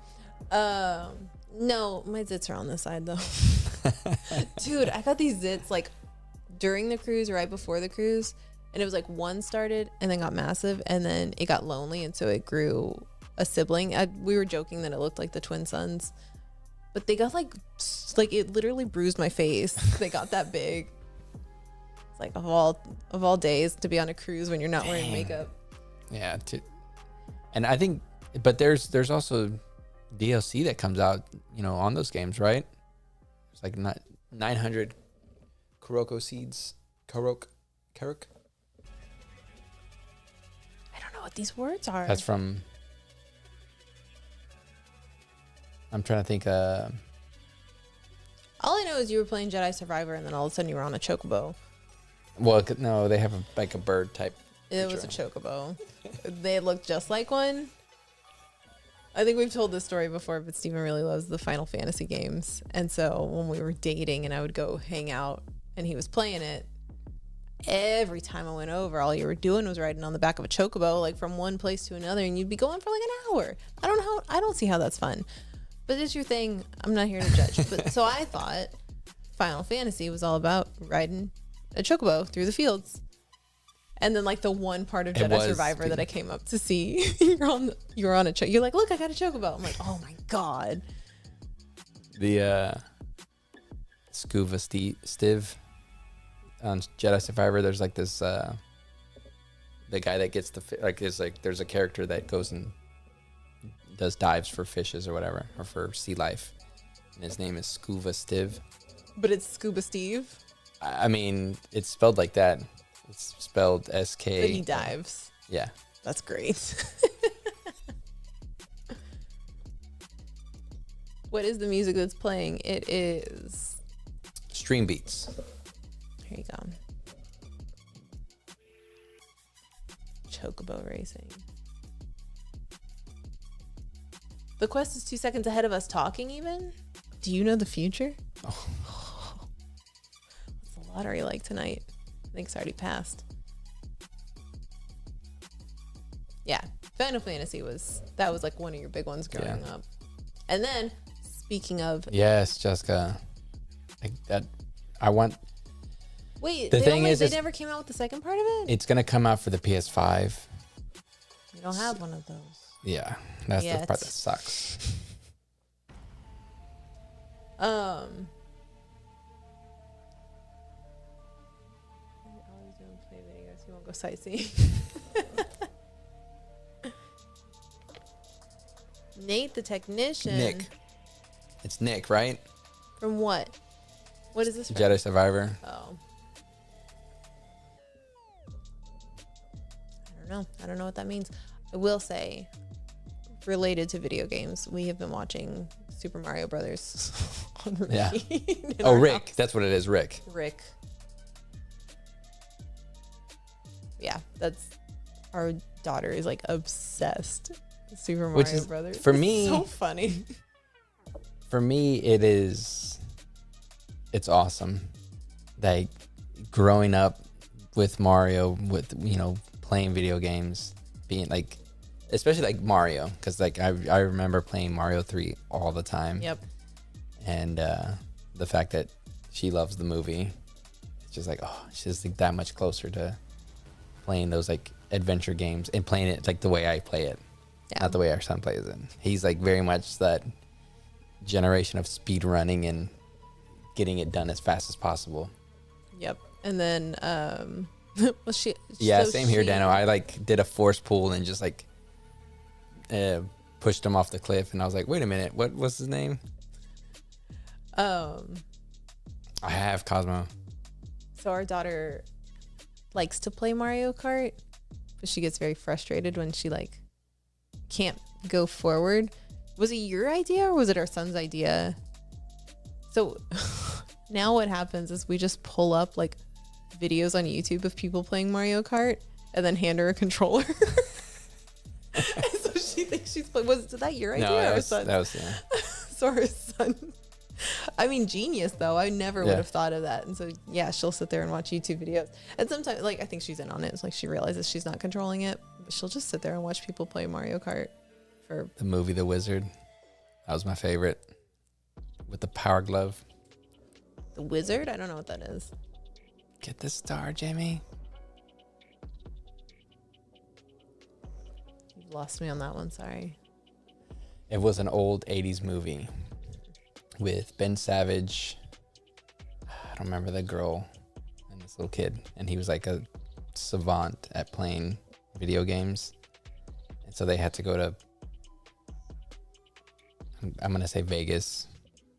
A: No, my zits are on this side though. Dude, I got these zits like during the cruise, right before the cruise, and it was like one started and then got massive, and then it got lonely, and so it grew a sibling. We were joking that it looked like the twin sons, but they got like it literally bruised my face. They got that big. It's like of all days to be on a cruise when you're not wearing makeup.
B: Yeah, and I think, but there's also DLC that comes out, on those games, right? It's like 900 Kuroko seeds. Karok.
A: I don't know what these words are.
B: That's from. I'm trying to think.
A: All I know is you were playing Jedi Survivor, and then all of a sudden you were on a chocobo.
B: Well, no, they have a bird type.
A: It was a chocobo. They look just like one. I think we've told this story before, but Steven really loves the Final Fantasy games. And so when we were dating and I would go hang out and he was playing it, every time I went over, all you were doing was riding on the back of a chocobo, like from one place to another, and you'd be going for like an hour. I don't see how that's fun. But it's your thing. I'm not here to judge. But so I thought Final Fantasy was all about riding a chocobo through the fields. And then like the one part of Jedi Survivor that I came up to see, you're on a chocobo. You're like, look, I got a chocobo. I'm like, oh my God.
B: The Scuba Stiv on Jedi Survivor, there's like this the guy that gets there's a character that goes and does dives for fishes or whatever, or for sea life, and his name is Scuba Stiv.
A: But it's Scuba Steve.
B: I mean, it's spelled like that. It's spelled SK.
A: But he dives.
B: Yeah.
A: That's great. What is the music that's playing? It is
B: Stream Beats.
A: Here you go. Chocobo racing. The quest is 2 seconds ahead of us talking even? Do you know the future?
B: Oh.
A: What's the lottery like tonight? I think it's already passed. Yeah. Final Fantasy was like one of your big ones growing up. And then, speaking of...
B: Yes, Jessica. I want...
A: Wait,
B: they
A: never came out with the second part of it?
B: It's going to come out for the PS5.
A: You don't have one of those.
B: Yeah, that's the part that sucks.
A: Always doing play videos. You won't go sightseeing. Nate the technician.
B: Nick. It's Nick, right?
A: From what? What is this from?
B: Jedi Survivor.
A: Oh. I don't know what that means. I will say, related to video games, we have been watching Super Mario Brothers on repeat.
B: Oh, Rick. House. That's what it is, Rick.
A: Rick. Yeah, that's... Our daughter is, like, obsessed with Super Mario Brothers.
B: For me...
A: so funny.
B: For me, it's awesome. Like, growing up with Mario, with, playing video games, being, like... Especially like Mario, because like I remember playing Mario 3 all the time.
A: Yep.
B: And the fact that she loves the movie, it's just like, oh, she's like that much closer to playing those like adventure games and playing it like the way I play it, not the way our son plays it. He's like very much that generation of speed running and getting it done as fast as possible.
A: Yep. And then well,
B: same here, Dano. I like did a force pull and just like pushed him off the cliff, and I was like, wait a minute, what was his name? I have Cosmo.
A: So our daughter likes to play Mario Kart, but she gets very frustrated when she like can't go forward. Was it your idea or was it our son's idea? So now what happens is we just pull up like videos on YouTube of people playing Mario Kart and then hand her a controller. So she thinks she's playing. Was that your idea or our son?
B: That was yeah.
A: So her son. I mean, genius though. I never would have thought of that. And so yeah, she'll sit there and watch YouTube videos. And sometimes, like, I think she's in on it. It's like she realizes she's not controlling it, but she'll just sit there and watch people play Mario Kart. For
B: the movie The Wizard, that was my favorite. With the power glove.
A: The Wizard? I don't know what that is.
B: Get the star, Jamie.
A: You've lost me on that one. Sorry.
B: It was an old 80s movie with Ben Savage. I don't remember the girl and this little kid. And he was like a savant at playing video games. And so they had to go to, I'm going to say Vegas,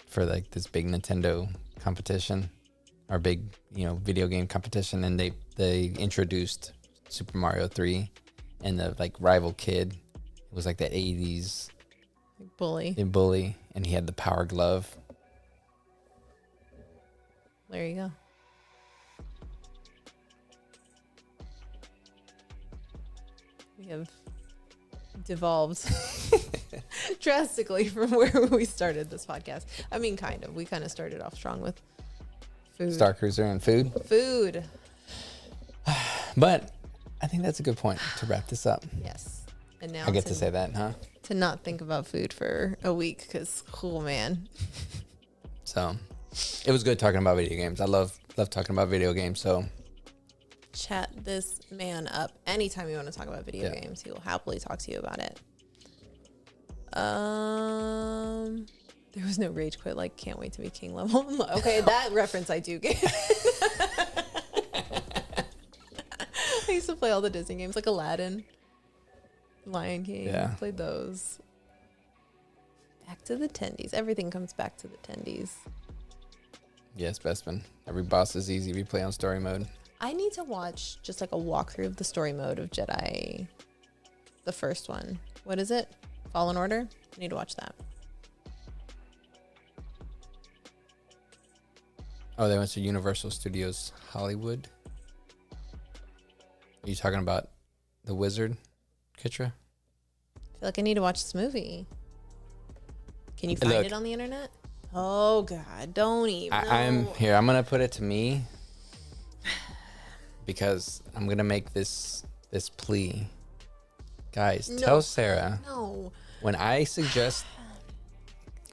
B: for like this big Nintendo competition or big, video game competition. And they introduced Super Mario 3 and the like rival kid. It was like that 80s bully, and he had the power glove.
A: There you go. We have devolved drastically from where we started this podcast. I mean, kind of. We kind of started off strong with food.
B: Starcruiser and food.
A: Food.
B: But I think that's a good point to wrap this up.
A: Yes. And now
B: I get to say that, huh?
A: To not think about food for a week because, oh man.
B: So it was good talking about video games. I love talking about video games. So
A: chat this man up anytime you want to talk about video games. He will happily talk to you about it. There was no rage quit like can't wait to be king level. Okay, that reference I do get. I used to play all the Disney games like Aladdin, Lion King.
B: Yeah.
A: Played those. Back to the tendies. Everything comes back to the tendies.
B: Yes, Bestman. Every boss is easy if you play on story mode.
A: I need to watch just like a walkthrough of the story mode of Jedi. The first one. What is it? Fallen Order? I need to watch that.
B: Oh, they went to Universal Studios Hollywood. Are you talking about The Wizard, Kitra?
A: I feel like I need to watch this movie. Can you find it on the internet? Oh, God. Don't even.
B: I'm here. I'm going to put it to me because I'm going to make this plea. Guys, tell Sarah.
A: No.
B: When I suggest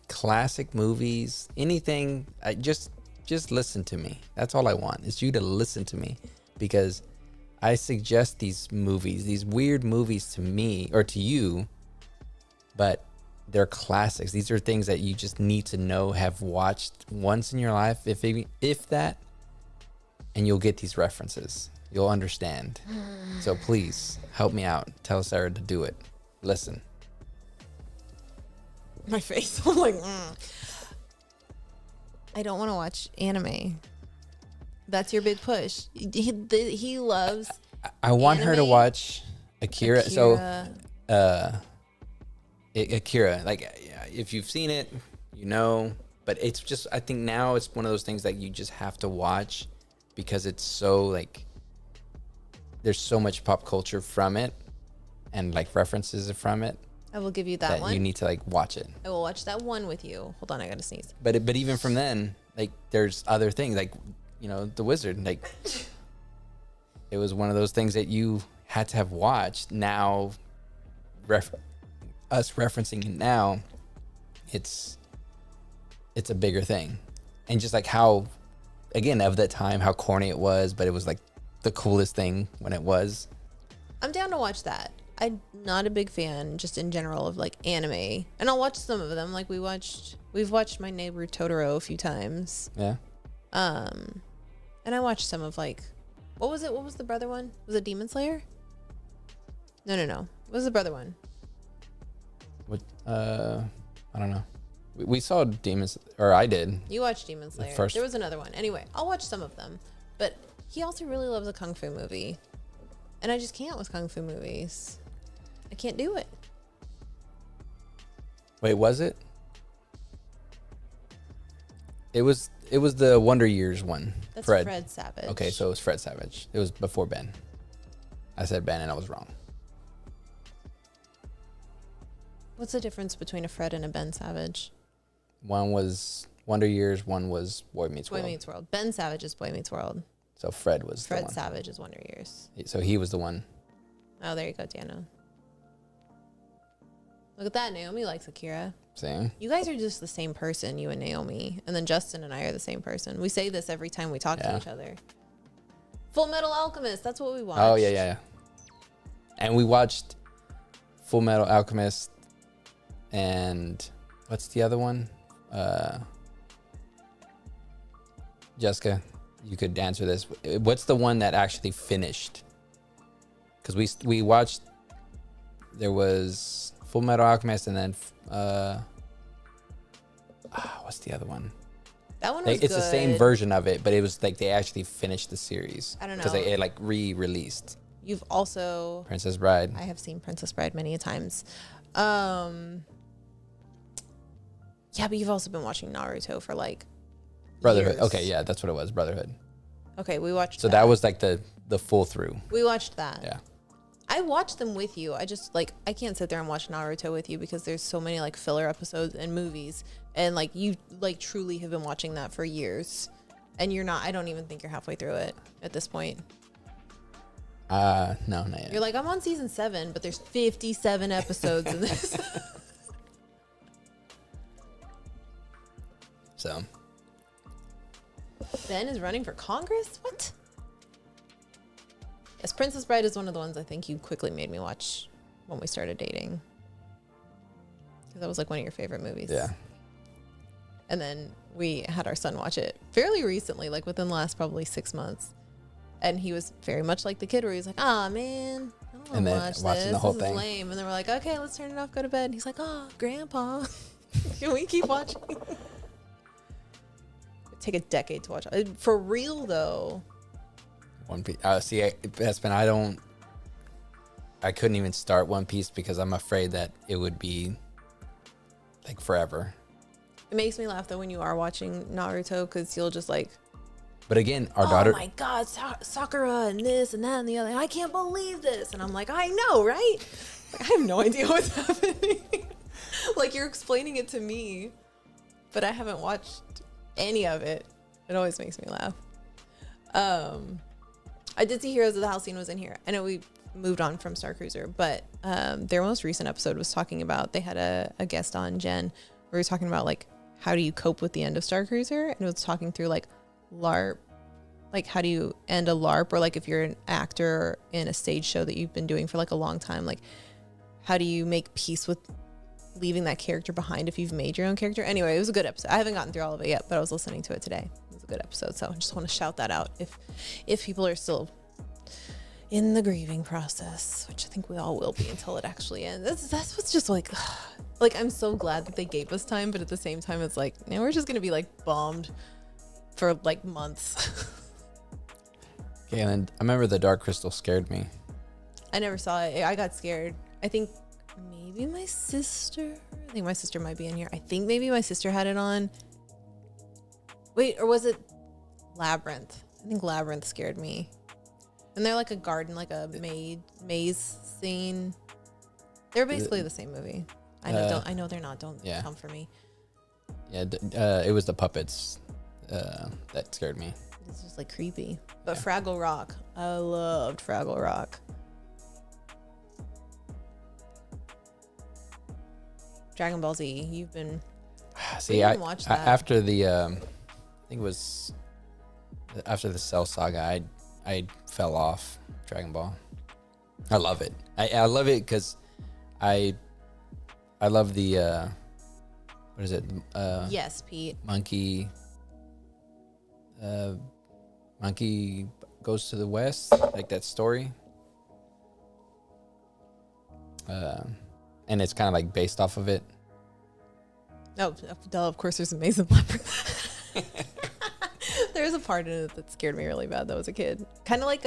B: classic movies, anything, just listen to me. That's all I want is you to listen to me, because I suggest these movies, these weird movies to me or to you, but they're classics. These are things that you just need to know, have watched once in your life, if that, and you'll get these references. You'll understand. So please help me out. Tell Sarah to do it. Listen.
A: My face. I'm like, I don't want to watch anime. That's your big push. He loves.
B: I want her to watch Akira. So, Akira. Like, if you've seen it, you know. But it's just, I think now it's one of those things that you just have to watch because it's so like. There's so much pop culture from it, and like references from it.
A: I will give you that one.
B: You need to like watch it.
A: I will watch that one with you. Hold on, I gotta sneeze.
B: But even from then, like there's other things, like, you know, The Wizard. Like it was one of those things that you had to have watched. Now, us referencing it now, it's a bigger thing, and just like how, again, of that time, how corny it was, but it was like the coolest thing when it was.
A: I'm down to watch that. I'm not a big fan just in general of like anime, and I'll watch some of them. Like we've watched My Neighbor Totoro a few times.
B: Yeah.
A: And I watched some of like, what was it? What was the brother one? Was it Demon Slayer? No. What was the brother one?
B: What? I don't know. We saw Demons, or I did.
A: You watched Demon Slayer. There was another one. Anyway, I'll watch some of them, but he also really loves a kung fu movie, and I just can't with kung fu movies. I can't do it.
B: Wait, was it? It was the Wonder Years one.
A: That's Fred Savage.
B: Okay, so it was Fred Savage. It was before Ben. I said Ben and I was wrong.
A: What's the difference between a Fred and a Ben Savage?
B: One was Wonder Years, one was Boy Meets World.
A: Boy Meets World. Ben Savage is Boy Meets World.
B: So Fred was the one.
A: Fred Savage is Wonder Years.
B: So he was the one.
A: Oh, there you go, Dano. Look at that. Naomi likes Akira.
B: See?
A: You guys are just the same person, you and Naomi. And then Justin and I are the same person. We say this every time we talk to each other. Full Metal Alchemist. That's what we watched.
B: Oh, yeah. And we watched Full Metal Alchemist and what's the other one? Jessica, you could answer this. What's the one that actually finished? Because we watched, there was Full Metal Alchemist and then what's the other one?
A: That one was
B: it's
A: good.
B: The same version of it, but it was like they actually finished the series.
A: I don't know.
B: Because they like re-released.
A: You've also...
B: Princess Bride.
A: I have seen Princess Bride many a times. Yeah, but you've also been watching Naruto for like
B: Brotherhood.
A: years.
B: Okay, yeah, that's what it was. Brotherhood.
A: Okay, we watched
B: So that was like the full through.
A: We watched that.
B: Yeah.
A: I watched them with you. I just like, I can't sit there and watch Naruto with you because there's so many like filler episodes and movies. And like you like truly have been watching that for years. And you're not, I don't even think you're halfway through it at this point.
B: No, not yet.
A: You're like, I'm on season 7, but there's 57 episodes in this.
B: So.
A: Ben is running for Congress? What? Yes, Princess Bride is one of the ones I think you quickly made me watch when we started dating. Because that was like one of your favorite movies.
B: Yeah.
A: And then we had our son watch it fairly recently, like within the last probably 6 months. And he was very much like the kid where he's like, "Ah, man, I don't want to watch this.
B: The whole
A: this
B: thing.
A: is lame." And then we're like, "Okay, let's turn it off, go to bed." And he's like, "Oh, Grandpa, can we keep watching?" It'd take a decade to watch. For real, though.
B: One Piece. See, Espen, I couldn't even start One Piece because I'm afraid that it would be like forever.
A: It makes me laugh though when you are watching Naruto because you'll just like.
B: But again, our daughter.
A: Oh my God, Sakura and this and that and the other. I can't believe this, and I'm like, I know, right? Like, I have no idea what's happening. Like you're explaining it to me, but I haven't watched any of it. It always makes me laugh. I did see Heroes of the Halcyon was in here. I know we moved on from Starcruiser, but their most recent episode was talking about, they had a guest on, Jen, where we were talking about like, how do you cope with the end of Starcruiser? And it was talking through like LARP, like how do you end a LARP, or like if you're an actor in a stage show that you've been doing for like a long time, like how do you make peace with leaving that character behind if you've made your own character? Anyway, it was a good episode. I haven't gotten through all of it yet, but I was listening to it today. It was a good episode, so I just want to shout that out if people are still in the grieving process, which I think we all will be until it actually ends. That's what's just like I'm so glad that they gave us time, but at the same time it's like, now we're just gonna be like bombed for like months.
B: Okay, and I remember the Dark Crystal scared me.
A: I never saw it. I got scared. I think maybe my sister might be in here. I think maybe my sister had it on. Wait, or was it Labyrinth? I think Labyrinth scared me. And they're like a garden, like a maze scene. They're basically the same movie. I know they're not. Don't come for me.
B: Yeah, it was the puppets that scared me.
A: It's just like creepy. But Fraggle Rock, I loved Fraggle Rock. Dragon Ball Z, you've been.
B: See, I watched that after the. I think it was after the Cell Saga. I fell off Dragon Ball. I love it. I love it because I love the what is it?
A: Yes, Pete.
B: Monkey Goes to the West, like that story. And it's kind of like based off of it.
A: Oh, duh, of course there's a Maze of Labyrinth. There was a part in it that scared me really bad though as a kid. Kind of like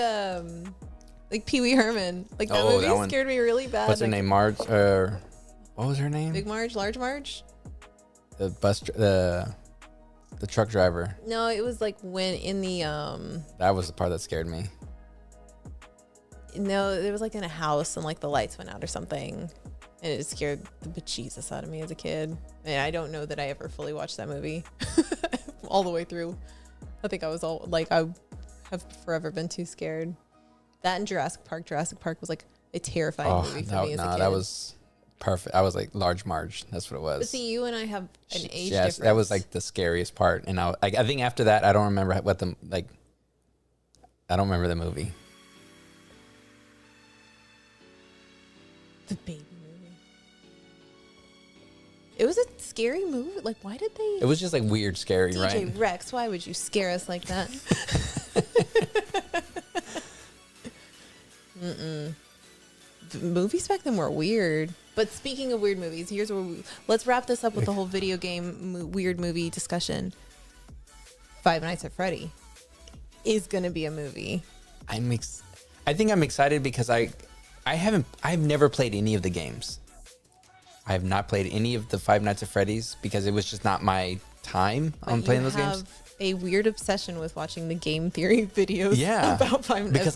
A: Pee Wee Herman. Like that movie scared me really bad.
B: What's her name? Marge? What was her name?
A: Big Marge? Large Marge?
B: The truck driver.
A: No, it was like when in the
B: That was the part that scared me.
A: No, it was like in a house and like the lights went out or something. And it scared the bejesus out of me as a kid. And I don't know that I ever fully watched that movie all the way through. I think I was all like, I have forever been too scared. That and Jurassic Park. Jurassic Park was like a terrifying movie for me as a kid.
B: That was perfect. I was like Large Marge. That's what it was.
A: But see, you and I have an age difference.
B: Yes, that was like the scariest part. And I think after that, I don't remember I don't remember the movie.
A: The baby movie. It was a scary movie. Like, why did they?
B: It was just like weird, scary,
A: DJ
B: right?
A: DJ Rex, why would you scare us like that? The movies back then were weird. But speaking of weird movies, here's where let's wrap this up with the whole video game weird movie discussion. Five Nights at Freddy is gonna be a movie.
B: I think I'm excited because I've never played any of the games. I have not played any of the Five Nights at Freddy's because it was just not my time on playing those games.
A: A weird obsession with watching the game theory videos about Five Nights.
B: Because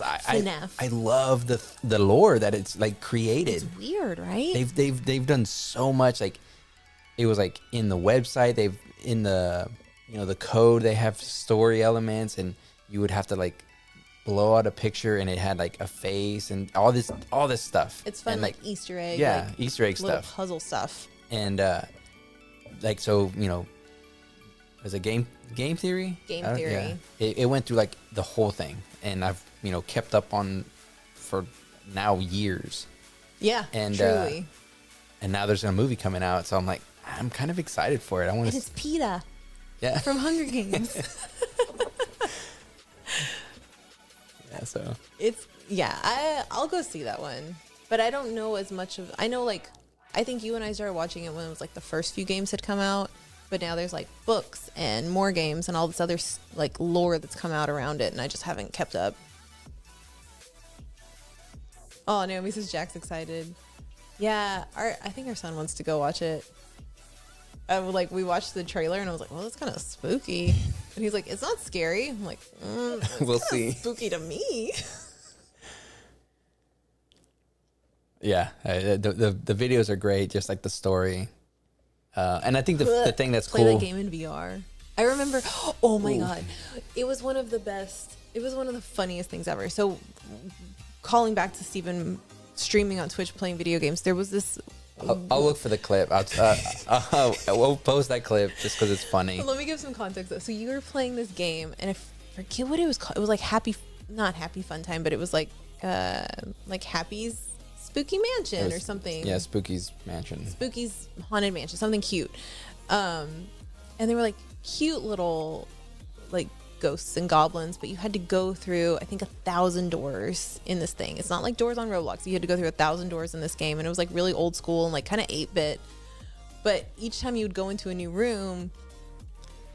B: I love the lore that it's like created.
A: It's weird, right?
B: They've done so much. Like it was like in the website, they've in the the code, they have story elements, and you would have to like blow out a picture and it had like a face and all this stuff.
A: It's fun, and like Easter egg.
B: Yeah,
A: like
B: Easter egg
A: little
B: stuff.
A: Puzzle stuff.
B: And like so, as a game theory.
A: Game theory.
B: Yeah. It went through like the whole thing, and I've kept up on for now years.
A: Yeah,
B: and
A: truly.
B: And now there's a movie coming out, so I'm kind of excited for it. I want to.
A: It's PETA.
B: Yeah.
A: From Hunger Games.
B: Yeah. So.
A: I'll go see that one, but I don't know as much of. I know like, I think you and I started watching it when it was like the first few games had come out. But now there's like books and more games and all this other like lore that's come out around it, and I just haven't kept up. Oh, Naomi says Jack's excited. Yeah, I think our son wants to go watch it. We watched the trailer and I was like, well, it's kind of spooky. And he's like, it's not scary. I'm like,
B: we'll see.
A: Spooky to me.
B: Yeah, the videos are great, just like the story. And I think the thing that's
A: Play
B: cool.
A: that game in VR. I remember, oh my God. It was one of the best, it was one of the funniest things ever. So calling back to Steven streaming on Twitch playing video games, there was this.
B: I'll look for the clip. We'll post that clip just because it's funny.
A: Let me give some context though. So you were playing this game and I forget what it was called. It was like not Happy Fun Time, but it was like Happy's Spooky Mansion or something.
B: Yeah, Spooky's Mansion.
A: Spooky's Haunted Mansion, something cute. And they were like cute little like ghosts and goblins, but you had to go through I think 1,000 doors in this thing. It's not like doors on Roblox. You had to go through 1,000 doors in this game, and it was like really old school and like kind of 8-bit. But each time you would go into a new room,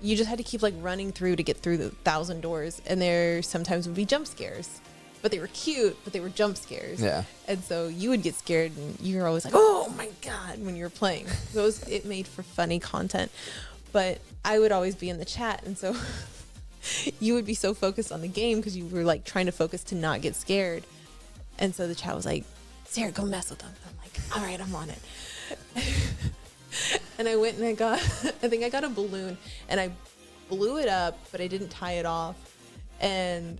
A: you just had to keep like running through to get through the 1,000 doors, and there sometimes would be jump scares. But they were cute, but they were jump scares. Yeah. And so you would get scared and you were always like, oh my God, when you were playing. So it made for funny content. But I would always be in the chat. And so you would be so focused on the game because you were like trying to focus to not get scared. And so the chat was like, Sarah, go mess with them. I'm like, all right, I'm on it. And I went and I think I got a balloon and I blew it up, but I didn't tie it off. And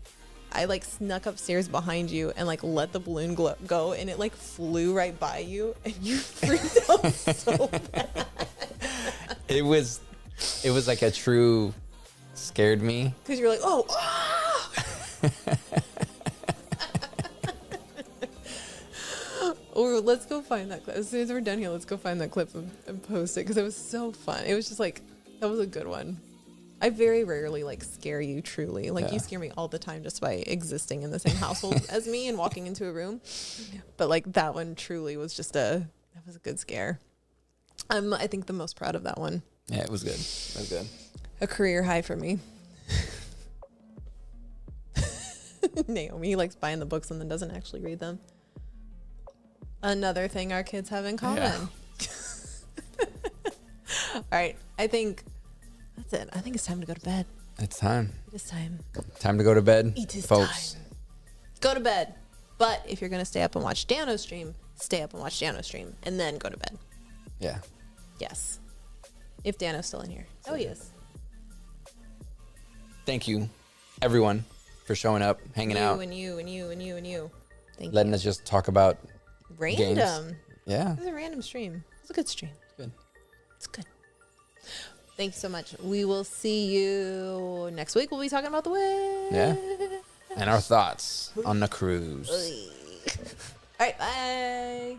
A: I like snuck upstairs behind you and like let the balloon go, and it like flew right by you, and you freaked out so bad.
B: It was like a true scared me
A: because you're like, oh, ah! Or let's go find that clip as soon as we're done here. Let's go find that clip and post it because it was so fun. It was just like that was a good one. I very rarely like scare you truly. Like you scare me all the time just by existing in the same household as me and walking into a room. But like that one truly was just that was a good scare. I'm I think the most proud of that one.
B: Yeah, it was good. It was good.
A: A career high for me. Naomi likes buying the books and then doesn't actually read them. Another thing our kids have in common. Yeah. All right, I think that's it. I think it's time to go to bed.
B: It's time.
A: It is time.
B: Time to go to bed,
A: it is
B: folks.
A: Time. Go to bed. But if you're going to stay up and watch Dano's stream, stay up and watch Dano's stream and then go to bed.
B: Yeah.
A: Yes. If Dano's still in here. Oh, he is.
B: Thank you, everyone, for showing up, hanging out.
A: And you. Thank
B: letting us just talk about
A: random.
B: Games. Yeah.
A: It was a random stream. It was a good stream.
B: It's good.
A: It's good. Thank you so much. We will see you next week. We'll be talking about the way.
B: Yeah. And our thoughts on the cruise.
A: All right. Bye.